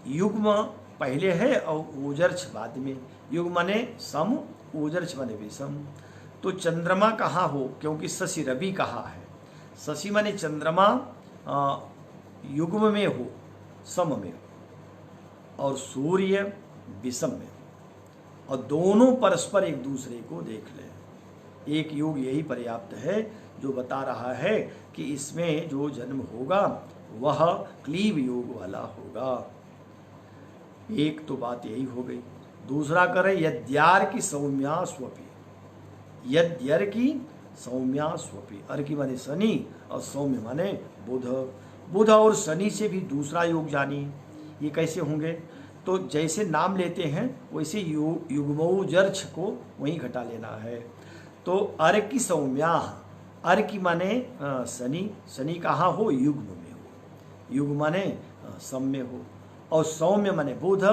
युग्म पहले है और ऊजर्छ बाद में। युग्म माने सम, ऊजर्छ माने विषम। तो चंद्रमा कहाँ हो? क्योंकि शशि रवि कहा है। शशि माने चंद्रमा युग्म में हो, सम में हो, और सूर्य विषम में हो, और दोनों परस्पर एक दूसरे को देख लें। एक योग यही पर्याप्त है जो बता रहा है कि इसमें जो जन्म होगा वह क्लीब योग वाला होगा। एक तो बात यही हो गई। दूसरा करें यद्यार की सौम्या स्वपी, यद्यर की सौम्या स्वपी। अर की माने शनि और सौम्य माने बुध। बुध और शनि से भी दूसरा योग जानिए, ये कैसे होंगे? तो जैसे नाम लेते हैं वैसे युग्मौजर्छ को वहीं घटा लेना है। तो अर की सौम्या, अर की माने शनि, शनि कहाँ हो? युग्म में हो, युग्म माने सम में हो, और सौम्य माने बुध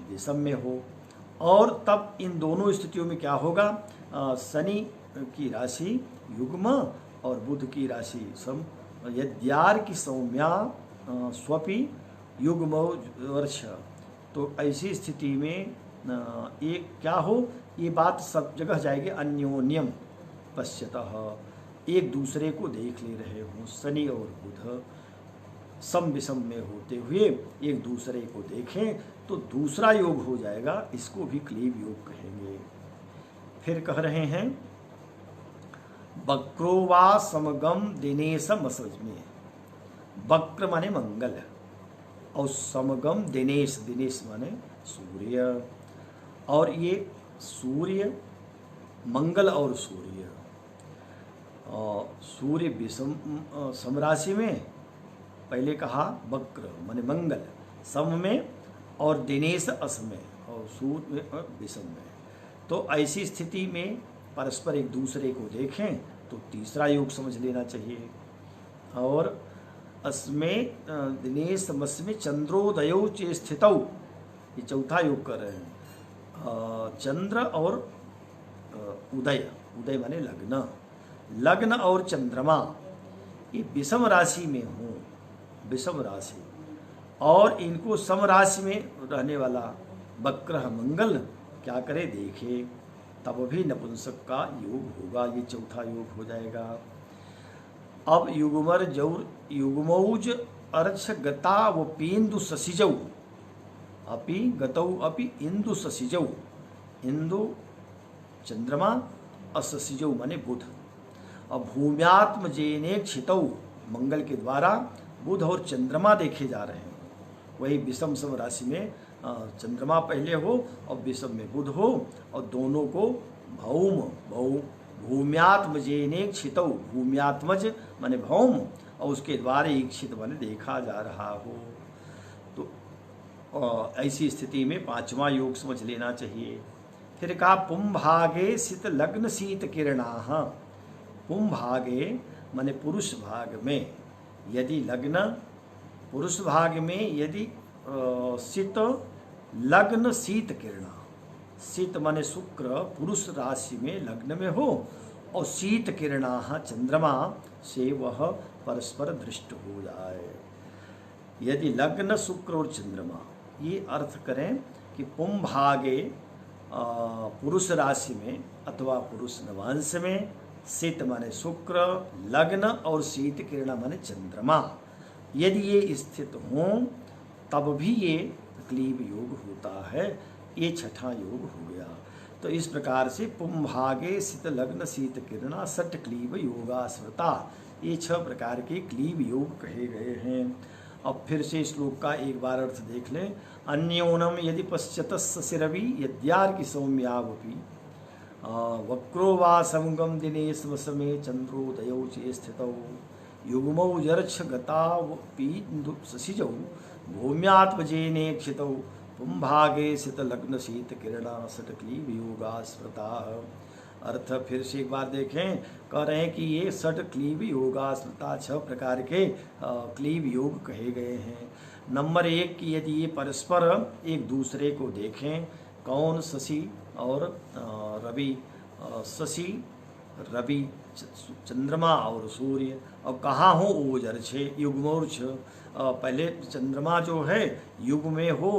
विषम में हो। और तब इन दोनों स्थितियों में क्या होगा? शनि की राशि युग्म और बुध की राशि सम। यद्यार की सौम्या स्वपि युग्मौजर्छ। तो ऐसी स्थिति में एक क्या हो? ये बात सब जगह जाएगी। अन्योन्यम पश्यतः, एक दूसरे को देख ले रहे हो। शनि और बुध सम विषम में होते हुए एक दूसरे को देखें तो दूसरा योग हो जाएगा। इसको भी क्लीब योग कहेंगे। फिर कह रहे हैं वक्रो वा समगम दिनेशम असजमे। वक्र माने मंगल और समगम दिनेश, दिनेश माने सूर्य। और ये सूर्य, मंगल और सूर्य, सूर्य विषम समराशि में, पहले कहा वक्र माने मंगल सम में, और दिनेश अस में, और सूर्य विषम में। तो ऐसी स्थिति में परस्पर एक दूसरे को देखें तो तीसरा योग समझ लेना चाहिए। और अस्मे दिनेश मस्मे चंद्रोदयो चे स्थितौ, ये चौथा योग कर रहे हैं। चंद्र और उदय, उदय माने लग्न, लग्न और चंद्रमा ये विषम राशि में हो, विषम राशि, और इनको सम राशि में रहने वाला वक्र मंगल क्या करे देखे, तब भी नपुंसक का योग होगा। ये चौथा योग हो जाएगा। अब युगमर जौर युगमौज अर्च गता वो पेन्दु ससिजौ, अपि गतौ अपि इंदु ससिजौ, इंदु चंद्रमा अससिजौ माने बुध। अब भूम्यात्म जेने क्षितौ, मंगल के द्वारा बुध और चंद्रमा देखे जा रहे हैं। वही विषम सम राशि में चंद्रमा पहले हो और विषम में बुध हो, और दोनों को भौम भूम्यात्म जेने क्षितौ, भूम्यात्मज माने भौम, और उसके द्वारा ईक्षित माने देखा जा रहा हो। तो ऐसी स्थिति में पांचवा योग समझ लेना चाहिए। फिर कहा पुंभागे सित लग्न शीत किरणाः, पुंभागे माने पुरुष भाग में, यदि लग्न पुरुष भाग में यदि सित लग्न शीत किरणा, शीत माने शुक्र पुरुष राशि में लग्न में हो, और शीत किरणाः चंद्रमा से वह परस्पर दृष्ट हो जाए। यदि लग्न शुक्र और चंद्रमा, ये अर्थ करें कि पुंभागे पुरुष राशि में अथवा पुरुष नवांश में, शीत माने शुक्र, लग्न और शीत किरण माने चंद्रमा, यदि ये स्थित हों तब भी ये क्लीब योग होता है। ये छठा योग हो गया। तो इस प्रकार से पुंभागे शीत लग्न शीत किरणा षट क्लीब योगा स्मृता, ये 6 प्रकार के क्लीब योग कहे गए हैं। अब फिर से श्लोक का एक बार अर्थ देख लें। अन्योनम यदि पश्यतस्सिरवि यद्यार्कि सौम्यावपि वक्रो वा समगम दिने स्मसमे चंद्रोदयौ चे स्थितौ युग्मौ जर्छ गतावपीन्दु ससिजौ भूम्यात्मजेने क्षितौ पुंभागे सित लग्न शीत किरणा षट क्लीब योगा स्मृता। अर्थ फिर से एक बार देखें, कह रहे हैं कि ये षट क्लीब योगा स्मृता 6 प्रकार के क्लीब योग कहे गए हैं। नंबर 1 कि यदि ये परस्पर एक दूसरे को देखें, कौन शशि और रवि, शशि रवि चंद्रमा और सूर्य, और कहाँ हो ओजर्छे युग्मोर्छ, पहले चंद्रमा जो है युग में हो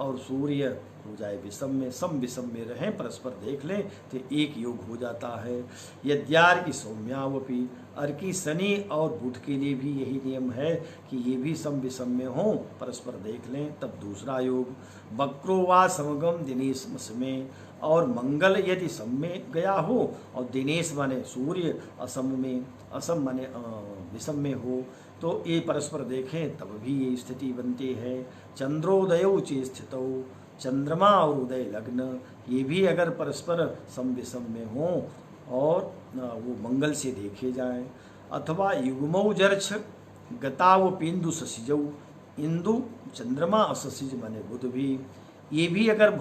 और सूर्य हो जाए विषम में, सम विषम में रहें, परस्पर देख लें तो एक योग हो जाता है। यद्यार की सौम्यावपी, अर्की शनि और बुध के लिए भी यही नियम है कि ये भी सम विषम में हों, परस्पर देख लें तब दूसरा योग। वक्रो वा समगम दिनेश में, और मंगल यदि सम में गया हो और दिनेश माने सूर्य असम में, असम माने विषम में हो, तो ये परस्पर देखें तब भी ये स्थिति बनती है। चंद्रोदय चे स्थितौ, चंद्रमा और उदय लग्न ये भी अगर परस्पर सम विषम में हों और वो मंगल से देखे जाएं, अथवा युग्मौ जर्छ गताव पिंदु ससिजौ, इंदु चंद्रमा अससिज माने बुध भी, ये भी अगर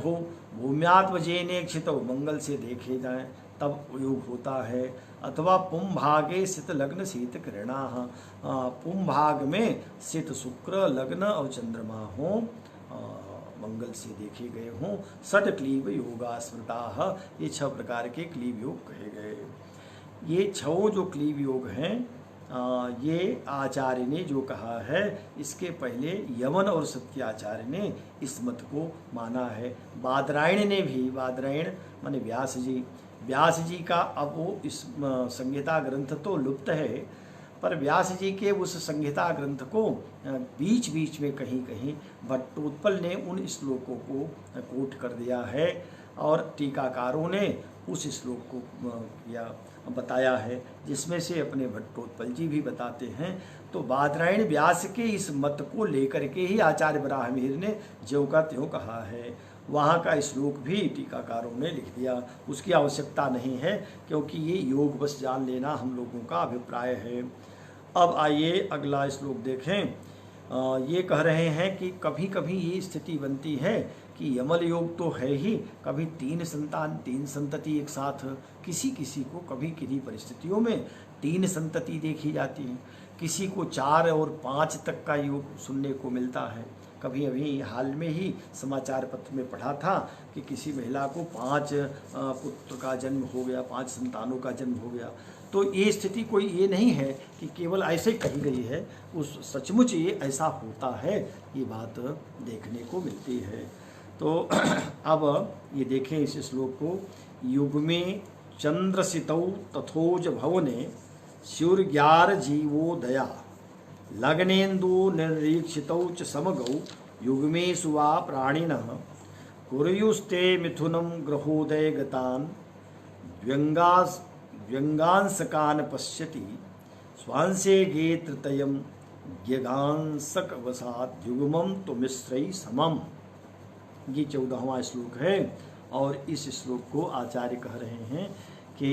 भूम्यात्मजेने क्षितौ मंगल से देखे जाएं तब योग होता है। अथवा पुंभागे सित लग्न शीत किरणाः, पुंभाग में सित शुक्र लग्न और चंद्रमा हों, मंगल से देखे गए हों, षट क्लीब योगा स्मृताः, ये 6 प्रकार के क्लीब योग कहे गए। ये 6 जो क्लीब योग हैं, ये आचार्य ने जो कहा है, इसके पहले यमन और सत्याचार्य ने इस मत को माना है। बादरायण ने भी, बादरायण माने व्यास जी, व्यास जी का अब वो इस संहिता ग्रंथ तो लुप्त है, पर व्यास जी के उस संहिता ग्रंथ को बीच बीच में कहीं कहीं भट्टोत्पल ने उन श्लोकों को कोट कर दिया है, और टीकाकारों ने उस श्लोक को या बताया है, जिसमें से अपने भट्टोत्पल जी भी बताते हैं। तो बादरायण व्यास के इस मत को लेकर के ही आचार्य ब्राह्मण ने ज्यों का त्यों कहा है। वहाँ का श्लोक भी टीकाकारों ने लिख दिया, उसकी आवश्यकता नहीं है, क्योंकि ये योग बस जान लेना हम लोगों का अभिप्राय है। अब आइए अगला श्लोक देखें। ये कह रहे हैं कि कभी कभी ये स्थिति बनती है कि यमल योग तो है ही, कभी 3 संतान 3 संतति एक साथ, किसी किसी को कभी किन्हीं परिस्थितियों में 3 संतति देखी जाती है, किसी को 4 और 5 तक का योग सुनने को मिलता है। कभी अभी हाल में ही समाचार पत्र में पढ़ा था कि किसी महिला को 5 पुत्र का जन्म हो गया, 5 संतानों का जन्म हो गया। तो ये स्थिति कोई ये नहीं है कि केवल ऐसे कही गई है, उस सचमुच ये ऐसा होता है, ये बात देखने को मिलती है। तो अब ये देखें इस श्लोक को, युग में चंद्रसितौ तथोज भवने स्युर्ग्यार जीवो दया लग्नेन्दु निरीक्षितौ च समगौ युग्मेषु वा प्राणिनः कुर्युस्ते मिथुनं ग्रहोदय गतान् व्यंगांसकान् पश्यति स्वांसे गे तृतयं ज्ञगांसकवसात् युग्मं तु मिश्रै समम्। ये 14वां श्लोक है और इस श्लोक को आचार्य कह रहे हैं कि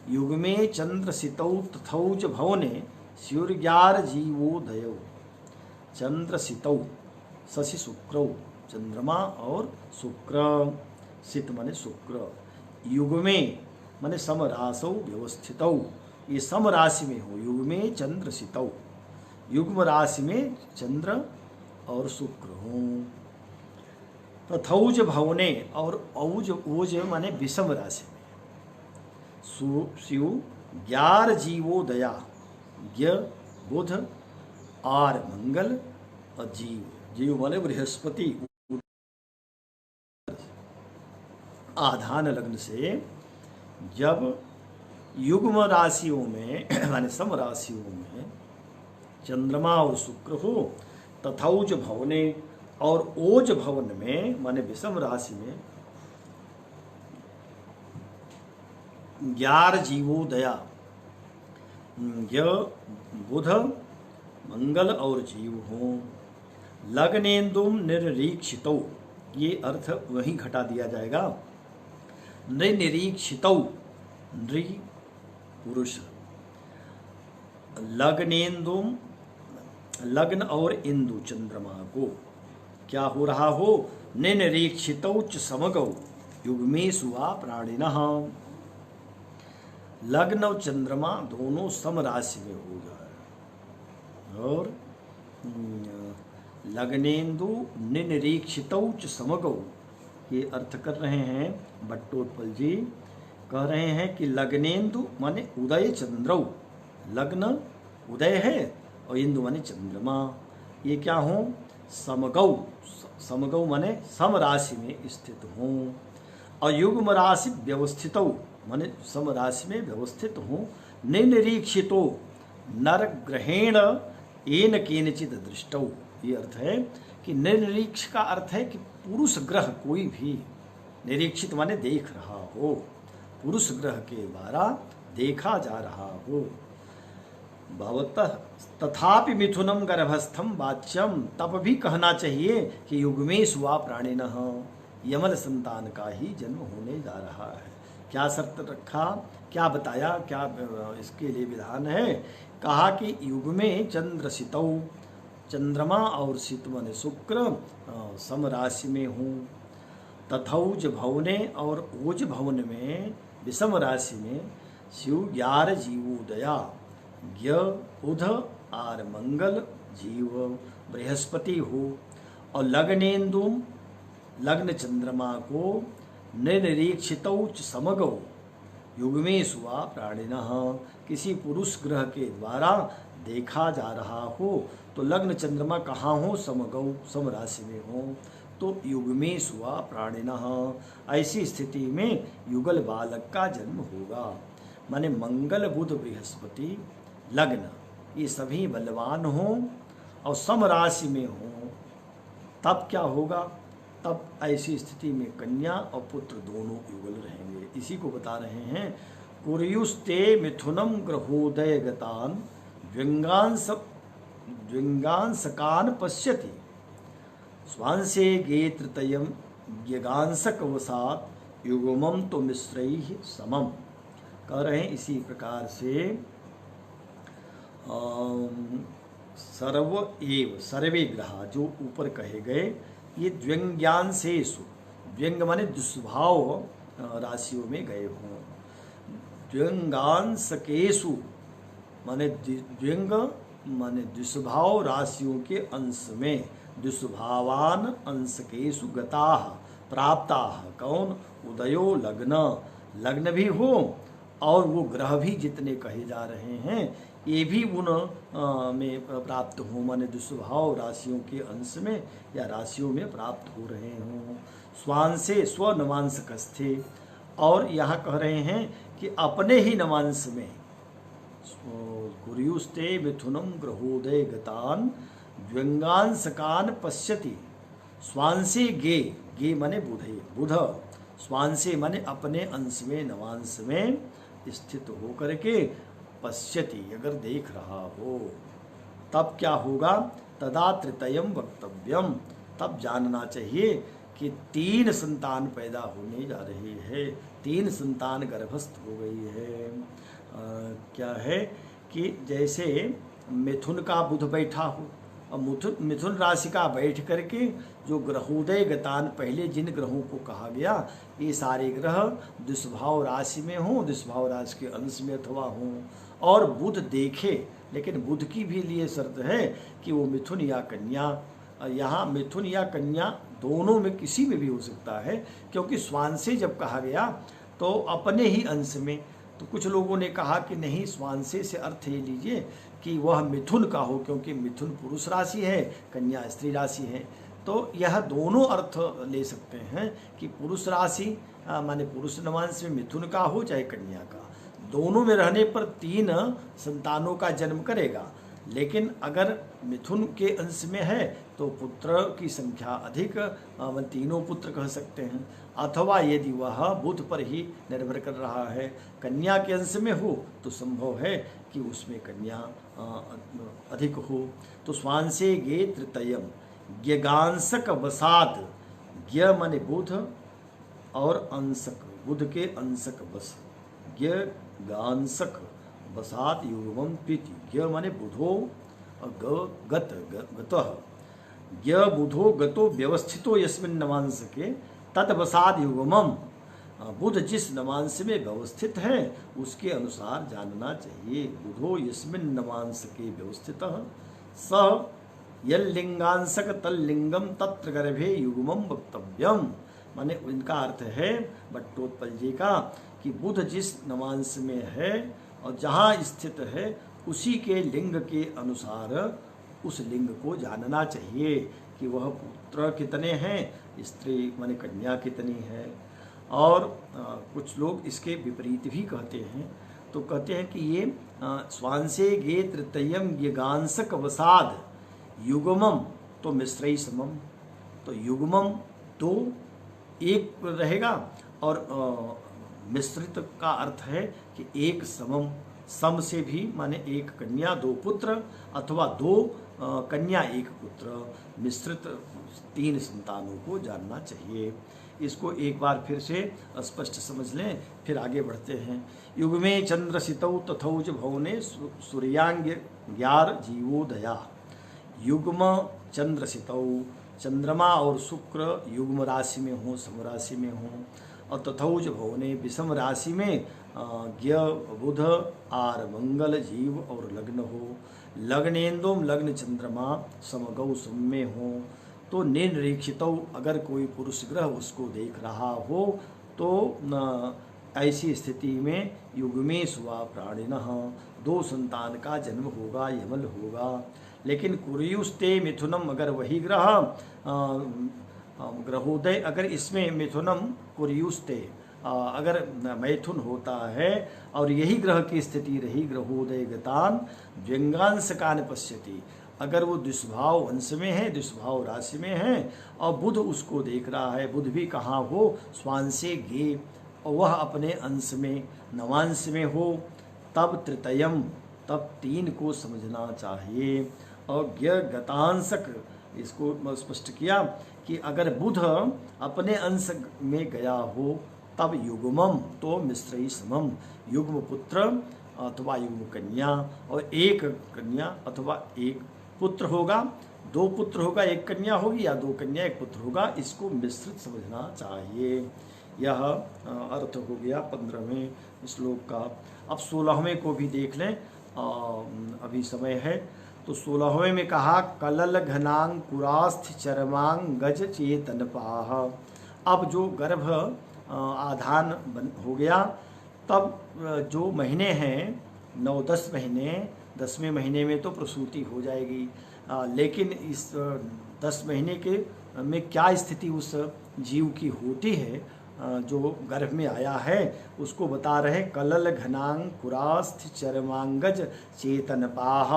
युग में चंद्रसितौ तथौज भवने स्युर्ग्यार जीवोदयो। चंद्रसितौ शशि शुक्र, चंद्रमा और शुक्र, सित माने शुक्र, युग में माने समरासौ व्यवस्थितौ, ये समराशि में हो। युग में चंद्रसितौ, युग्म राशि में चंद्र और शुक्र हों। तथौज भवने, और औज ओज माने विषम राशि में। स्यु ग्यार जीवो दया, ज्ञ बुध आर मंगल और जीव, जीव माने बृहस्पति। आधान लग्न से जब युग्म राशियों में माने सम राशियों में चंद्रमा और शुक्र हो, तथौज भवने, और ओज भवन में माने विषम राशि में ग्यार जीवो दया, य बुध मंगल और जीव हों। लग्नेन्दुम निरीक्षितौ, ये अर्थ वहीं घटा दिया जाएगा। निरीक्षितौ नृ पुरुष, लग्नेन्दुम लग्न और इंदु चंद्रमा को क्या हो रहा हो, निरीक्षितौ च समगौ युग्मेषु वा प्राणिनः। लग्न और चंद्रमा दोनों सम राशि में हो जाए, और लग्नेन्दु निरीक्षितौ च समगौ, ये अर्थ कर रहे हैं भट्टोत्पल जी। कह रहे हैं कि लग्नेन्दु माने उदय चंद्रौ, लग्न उदय है और इंदु माने चंद्रमा, ये क्या हो, समगौ, समगौ माने सम राशि में स्थित हों। और युग्म राशि व्यवस्थितौ माने सम राशि में व्यवस्थित हों। निरीक्षितो नर ग्रहेण येन केनचित दृष्टौ, ये अर्थ है कि निरीक्ष का अर्थ है कि पुरुष ग्रह कोई भी, निरीक्षित माने देख रहा हो, पुरुष ग्रह के द्वारा देखा जा रहा हो। भवतः तथापि मिथुनम गर्भस्थम वाच्यम, तब भी कहना चाहिए कि युग्मेषु वा प्राणिनः, यमल संतान का ही जन्म होने जा रहा है। क्या शर्त रखा, क्या बताया, क्या इसके लिए विधान है। कहा कि युग में चंद्रसितौ, चंद्रमा और सित माने शुक्र सम राशि में हूँ। तथौज भवने, और ओज भवन में विषम राशि में शिव ग्यार जीवोदया, ज्ञ बुध आर मंगल जीव बृहस्पति हो। और लग्नेन्दु लग्न चंद्रमा को निरीक्षितौ च समगौ युग्मेषु वा प्राणिनः, किसी पुरुष ग्रह के द्वारा देखा जा रहा हो। तो लग्न चंद्रमा कहाँ हो, समगौ सम राशि में हो, तो युग्मेषु वा प्राणिनः, ऐसी स्थिति में युगल बालक का जन्म होगा। माने मंगल बुध बृहस्पति लग्न ये सभी बलवान हों और सम राशि में हों, तब क्या होगा, तब ऐसी स्थिति में कन्या और पुत्र दोनों युगल रहेंगे। इसी को बता रहे हैं। कुर्युस्ते मिथुनम ग्रहोदय गतान व्यंगांसकान पश्यति स्वांसे गे तृतयम ज्ञगांसक वसात युगमम तो मिश्रैः समम। कह रहे हैं इसी प्रकार से सर्व एव सर्वे ग्रह जो ऊपर कहे गए, ये द्व्यंग्यांशेषु, द्व्यंग माने दुष्भाव राशियों में गए हों। द्व्यंगांसकेषु माने द्व्यंग माने द्विस्वभाव राशियों के अंश में, द्विस्वभावान अंशकेषु गताः प्राप्ताः, कौन? उदयो लग्न, लग्न भी हो और वो ग्रह भी जितने कहे जा रहे हैं ये भी उन में प्राप्त हो, माने दुस्वभाव राशियों के अंश में या राशियों में प्राप्त हो रहे हों। स्वांशे स्वनवांशकस्थे, और यहाँ कह रहे हैं कि अपने ही नवांश में, कुर्युस्ते मिथुनम ग्रहोदय गतान द्व्यंगांशकान पश्यति, स्वांशे गे, गे माने बुधे, बुध, स्वांशे माने अपने अंश में नवांश में स्थित हो करके पश्यति, अगर देख रहा हो, तब क्या होगा? तदा तृतयम वक्तव्यम, तब जानना चाहिए कि 3 संतान पैदा होने जा रही है, 3 संतान गर्भस्थ हो गई है। क्या है कि जैसे मिथुन का बुध बैठा हो और मिथुन राशि का बैठ करके जो ग्रहोदय गतान, पहले जिन ग्रहों को कहा गया ये सारे ग्रह दुष्भाव राशि में हों, दुष्भाव राशि के अंश में अथवा हों, और बुध देखे, लेकिन बुध की भी लिए शर्त है कि वो मिथुन या कन्या, यहाँ मिथुन या कन्या दोनों में किसी में भी हो सकता है, क्योंकि स्वान से जब कहा गया तो अपने ही अंश में, तो कुछ लोगों ने कहा कि नहीं, स्वांशे से अर्थ ये लीजिए कि वह मिथुन का हो, क्योंकि मिथुन पुरुष राशि है, कन्या स्त्री राशि है। तो यह दोनों अर्थ ले सकते हैं कि पुरुष राशि माने पुरुष नवांश में मिथुन का हो चाहे कन्या का, दोनों में रहने पर 3 संतानों का जन्म करेगा। लेकिन अगर मिथुन के अंश में है तो पुत्र की संख्या अधिक, 3 पुत्र कह सकते हैं, अथवा यदि वह बुध पर ही निर्भर कर रहा है, कन्या के अंश में हो तो संभव है कि उसमें कन्या अधिक हो। तो स्वांशे गे तृतयम ज्ञगांसक वसाद, ज्ञ माने बुध और अंशक, बुध के अंशक बस, ज्ञगांसक वसात युगमम प्रीति, ज्ञ माने बुधो और गतः, ज्ञ बुधो गतो व्यवस्थितो यस्मिन् नवांशके तद वसाद युगमम, बुध जिस नवांश में व्यवस्थित है उसके अनुसार जानना चाहिए। बुधो यस्मिन् नवांशके व्यवस्थितः स यल्लिंगांसक तल्लिंगम तत्र गर्भे युग्मम वक्तव्यम, माने इनका अर्थ है भट्टोत्पल जी का कि बुध जिस नवांश में है और जहाँ स्थित है उसी के लिंग के अनुसार उस लिंग को जानना चाहिए कि वह पुत्र कितने हैं, स्त्री माने कन्या कितनी है। और कुछ लोग इसके विपरीत भी कहते हैं, तो कहते हैं कि ये स्वांशे गे तृतयम ज्ञगांसक वसाद युग्मम, तो मिश्रई समम, तो युग्मम तो एक रहेगा और मिश्रित का अर्थ है कि एक समम, सम से भी माने 1 कन्या 2 पुत्र अथवा 2 कन्या 1 पुत्र, मिश्रित 3 संतानों को जानना चाहिए। इसको एक बार फिर से स्पष्ट समझ लें, फिर आगे बढ़ते हैं। युग्मे चंद्रसितौ तथौज भवने सूर्यांग्यार जीवोदया, युग्म चंद्रसितौ, चंद्रमा और शुक्र युग्म राशि में हो, सम राशि में हो, और तथौज भवने विषम राशि में ज्ञ बुध आर मंगल जीव और लग्न हो, लग्नेन्दुम लग्न चंद्रमा समगौ सम में हो, तो निरीक्षित, अगर कोई पुरुष ग्रह उसको देख रहा हो तो ऐसी स्थिति में युग्मे सुवा प्राणिनः 2 संतान का जन्म होगा, यमल होगा। लेकिन कुर्युस्ते मिथुनम, अगर वही ग्रह ग्रहोदय, अगर इसमें मिथुनम कुर्युस्ते अगर मैथुन होता है और यही ग्रह की स्थिति रही ग्रहोदय गतान व्यंगांशकान पश्यति, अगर वो दुष्भाव अंश में है, दुष्भाव राशि में है और बुध उसको देख रहा है, बुध भी कहाँ हो, स्वांशे गे, और वह अपने अंश में नवांश में हो, तब तृतयम, तब 3 को समझना चाहिए। और ज्ञ गतांशक, इसको स्पष्ट किया कि अगर बुध अपने अंश में गया हो तब युग्मम, तो मिश्रई समम, युग्म पुत्र अथवा युग्म कन्या, और 1 कन्या अथवा 1 पुत्र होगा, 2 पुत्र होगा 1 कन्या होगी, या 2 कन्या 1 पुत्र होगा, इसको मिश्रित समझना चाहिए। यह अर्थ हो गया 15वें श्लोक का। अब 16वें को भी देख लें, अभी समय है। तो 16वें में कहा कलल घनांकुरास्थ चरमांगज चेतन पाह। अब जो गर्भ आधान हो गया, तब जो महीने हैं 9-10 महीने, 10वें महीने में तो प्रसूति हो जाएगी, लेकिन इस 10 महीने के में क्या स्थिति उस जीव की होती है जो गर्भ में आया है, उसको बता रहे कलल घनांकुरास्थ चरमांगज चेतन पाह।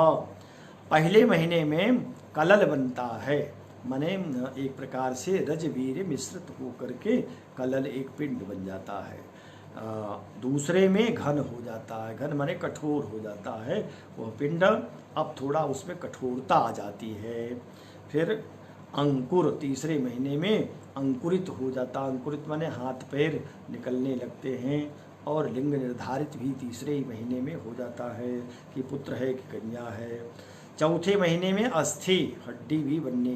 पहले महीने में कलल बनता है, माने एक प्रकार से रजवीर मिश्रित होकर के कलल एक पिंड बन जाता है। दूसरे में घन हो जाता है, घन माने कठोर हो जाता है वह पिंड, अब थोड़ा उसमें कठोरता आ जाती है। फिर अंकुर, तीसरे महीने में अंकुरित हो जाता, अंकुरित माने हाथ पैर निकलने लगते हैं, और लिंग निर्धारित भी तीसरे ही महीने में हो जाता है कि पुत्र है कि कन्या है। चौथे महीने में अस्थि, हड्डी भी बनने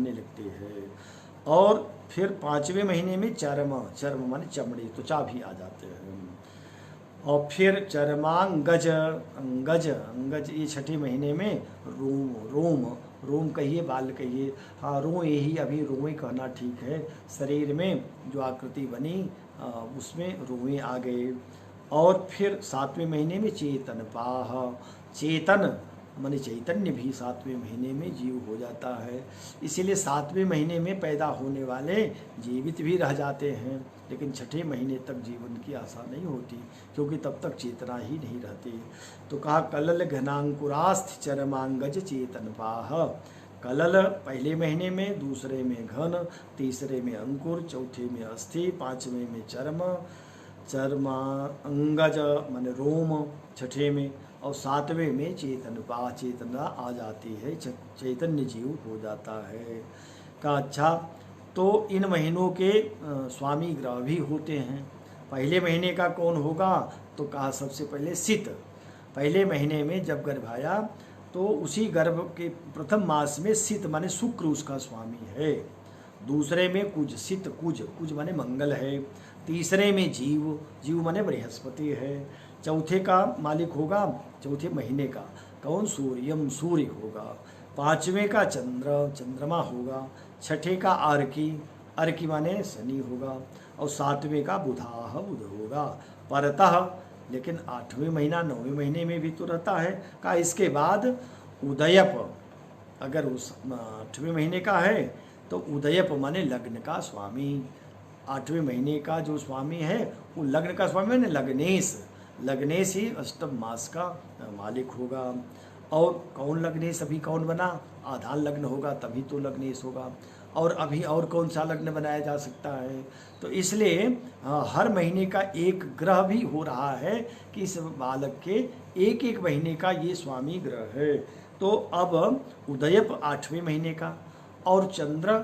लगती है। और फिर 5वें महीने में चर्म, चर्म माने चमड़ी, त्वचा भी आ जाते हैं। और फिर चर्मांगज, अंगज, अंगज ये 6ठे महीने में रोम, रोम, रोम कहिए बाल कहिए, हाँ रोम, यही अभी रोएं कहना ठीक है। शरीर में जो आकृति बनी उसमें रोएं आ गए। और फिर 7वें महीने में चेतन पाह, चेतन माने चैतन्य भी 7वें महीने में जीव हो जाता है। इसीलिए 7वें महीने में पैदा होने वाले जीवित भी रह जाते हैं, लेकिन 6ठे महीने तक जीवन की आशा नहीं होती, क्योंकि तब तक चेतना ही नहीं रहती। तो कहा कलल घनांकुरास्थ चरमांगज चेतन पाह। कलल पहले महीने में, दूसरे में घन, तीसरे में अंकुर, चौथे में अस्थि, 5वें में चर्म, चर्मांगज माने रोम 6ठे में, और 7वें में चेतन पा, चेतना आ जाती है, चैतन्य जीव हो जाता है। का अच्छा, तो इन महीनों के स्वामी ग्रह भी होते हैं। पहले महीने का कौन होगा, तो कहा सबसे पहले सित। पहले महीने में जब गर्भ आया तो उसी गर्भ के प्रथम मास में सित माने शुक्र उसका स्वामी है। दूसरे में कुज, सित कुज, कुज माने मंगल है। तीसरे में जीव, जीव माने बृहस्पति है। चौथे का मालिक होगा, चौथे महीने का कौन, सूर्यम, सूर्य होगा। 5वें का चंद्र, चंद्रमा होगा। 6ठे का अर्की, अर्की माने शनि होगा। और 7वें का बुधाह, बुध होगा परतः। लेकिन 8वें महीना 9वें महीने में भी तो रहता है। का इसके बाद उदयप, अगर उस 8वें महीने का है तो उदयप माने लग्न का स्वामी। 8वें महीने का जो स्वामी है वो लग्न का स्वामी माने लग्नेश, लग्नेश ही अष्टम मास का मालिक होगा। और कौन लग्नेश, अभी कौन बना, आधान लग्न होगा तभी तो लग्नेश होगा। और अभी और कौन सा लग्न बनाया जा सकता है। तो इसलिए हर महीने का एक ग्रह भी हो रहा है कि इस बालक के एक एक महीने का ये स्वामी ग्रह है। तो अब उदयप 8वें महीने का, और चंद्र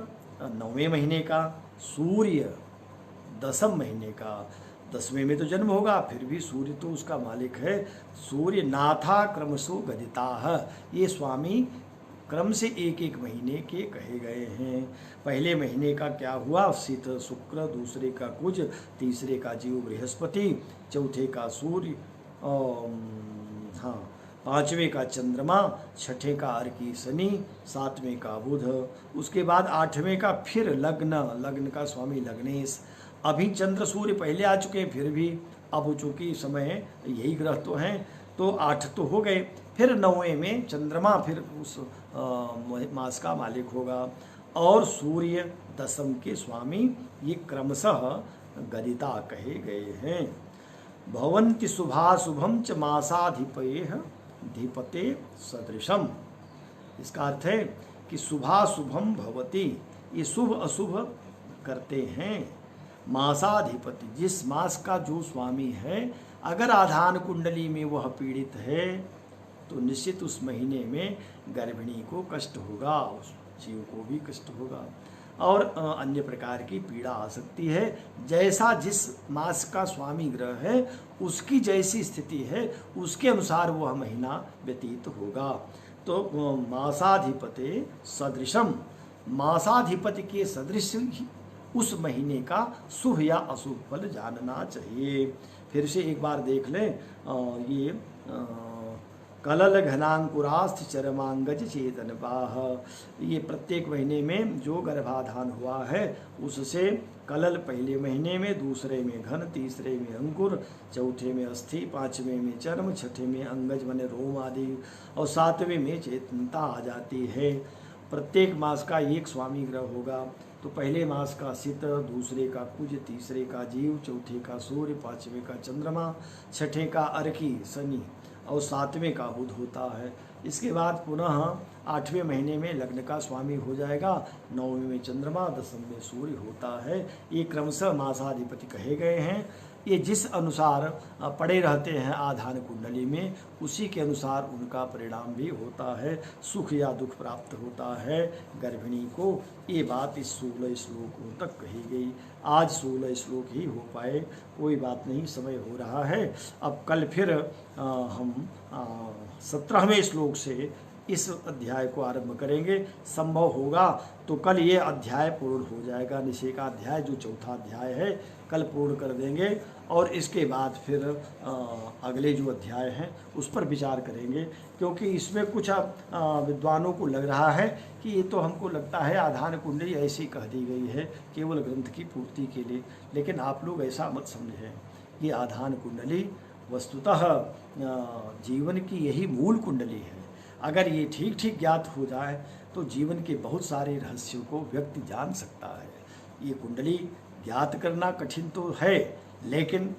9वें महीने का, सूर्य 10वें महीने का। 10वें में तो जन्म होगा, फिर भी सूर्य तो उसका मालिक है। सूर्य नाथा क्रमशो गदिता, ये स्वामी क्रम से एक एक महीने के कहे गए हैं। पहले महीने का क्या हुआ, सित शुक्र, दूसरे का कुज, तीसरे का जीव बृहस्पति, चौथे का सूर्य, हाँ 5वें का चंद्रमा, 6ठे का अर्की शनि, 7वें का बुध। उसके बाद 8वें का फिर लग्न, लग्न का स्वामी लग्नेश। अभी चंद्र सूर्य पहले आ चुके हैं, फिर भी अब चूँकि समय यही ग्रह तो हैं, तो 8 तो हो गए। फिर 9वें में चंद्रमा फिर उस मास का मालिक होगा। और सूर्य 10वें के स्वामी, ये क्रमशः गदिता कहे गए हैं। भवन्ति शुभाशुभम च मासाधिपेह धीपते सदृशम। इसका अर्थ है कि शुभाशुभम भवति, ये शुभ अशुभ करते हैं। मासाधिपति, जिस मास का जो स्वामी है, अगर आधान कुंडली में वह पीड़ित है तो निश्चित उस महीने में गर्भिणी को कष्ट होगा, उस जीव को भी कष्ट होगा, और अन्य प्रकार की पीड़ा आ सकती है। जैसा जिस मास का स्वामी ग्रह है, उसकी जैसी स्थिति है, उसके अनुसार वह महीना व्यतीत होगा। तो मासाधिपते सदृशम, मासाधिपति के सदृश उस महीने का शुभ या अशुभ फल जानना चाहिए। फिर से एक बार देख लें, ये कलल घनांकुरास्थ चरमांगज चेतन पाह। ये प्रत्येक महीने में जो गर्भाधान हुआ है उससे कलल पहले महीने में, दूसरे में घन, तीसरे में अंकुर, चौथे में अस्थि, पाँचवें में चर्म, छठे में अंगज बने रोम आदि और सातवें में चेतनता आ जाती है। प्रत्येक मास का एक स्वामी ग्रह होगा। तो पहले मास का सित, दूसरे का कुज, तीसरे का जीव, चौथे का सूर्य, पाँचवें का चंद्रमा, छठे का अर्की शनि और सातवें का बुध होता है। इसके बाद पुनः आठवें महीने में लग्न का स्वामी हो जाएगा, नौवें में चंद्रमा, दसवें में सूर्य होता है। ये क्रमशः मासाधिपति कहे गए हैं। ये जिस अनुसार पड़े रहते हैं आधान कुंडली में, उसी के अनुसार उनका परिणाम भी होता है, सुख या दुख प्राप्त होता है गर्भिणी को। ये बात इस 16 श्लोकों तक कही गई। आज 16 श्लोक ही हो पाए, कोई बात नहीं, समय हो रहा है। अब कल फिर हम 17वें श्लोक से इस अध्याय को आरंभ करेंगे। संभव होगा तो कल ये अध्याय पूर्ण हो जाएगा। निषेध का अध्याय जो चौथा अध्याय है कल पूर्ण कर देंगे और इसके बाद फिर अगले जो अध्याय हैं उस पर विचार करेंगे, क्योंकि इसमें कुछ विद्वानों को लग रहा है कि ये तो हमको लगता है आधान कुंडली ऐसी कह दी गई है केवल ग्रंथ की पूर्ति के लिए, लेकिन आप लोग ऐसा मत समझें। ये आधान कुंडली वस्तुतः जीवन की यही मूल कुंडली है। अगर ये ठीक ठीक ज्ञात हो जाए तो जीवन के बहुत सारे रहस्यों को व्यक्ति जान सकता है। ये कुंडली ज्ञात करना कठिन तो है, लेकिन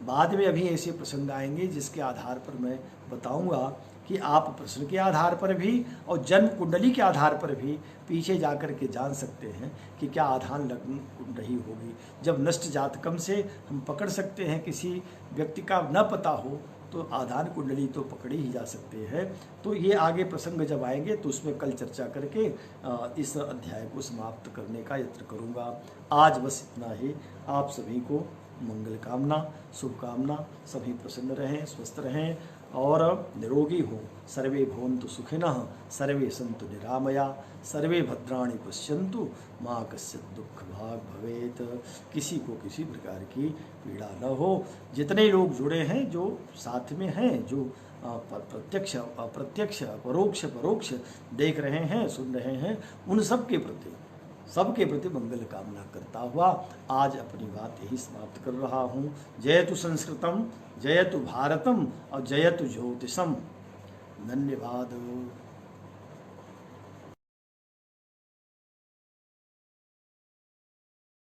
बाद में अभी ऐसे प्रसंग आएंगे जिसके आधार पर मैं बताऊंगा कि आप प्रश्न के आधार पर भी और जन्म कुंडली के आधार पर भी पीछे जाकर के जान सकते हैं कि क्या आधान लग्न कुंडली होगी। जब नष्ट जातकम से हम पकड़ सकते हैं, किसी व्यक्ति का न पता हो तो आधान कुंडली तो पकड़े ही जा सकते हैं। तो ये आगे प्रसंग जब आएंगे तो उसमें कल चर्चा करके इस अध्याय को समाप्त करने का यत्न करूँगा। आज बस इतना ही। आप सभी को मंगल कामना, शुभकामना। सभी प्रसन्न रहें, स्वस्थ रहें और निरोगी हों। सर्वे भवन्तु सुखिनः, सर्वे सन्तु निरामया, सर्वे भद्राणि पश्यन्तु, माँ कश्चित् दुःख भाग भवेत्। किसी को किसी प्रकार की पीड़ा न हो। जितने लोग जुड़े हैं, जो साथ में हैं, जो प्रत्यक्ष अप्रत्यक्ष परोक्ष देख रहे हैं, सुन रहे हैं, उन सबके प्रति मंगल कामना करता हुआ आज अपनी बात यही समाप्त कर रहा हूँ। जयतु संस्कृतम, जयतु भारतम और जयतु ज्योतिषम। धन्यवाद।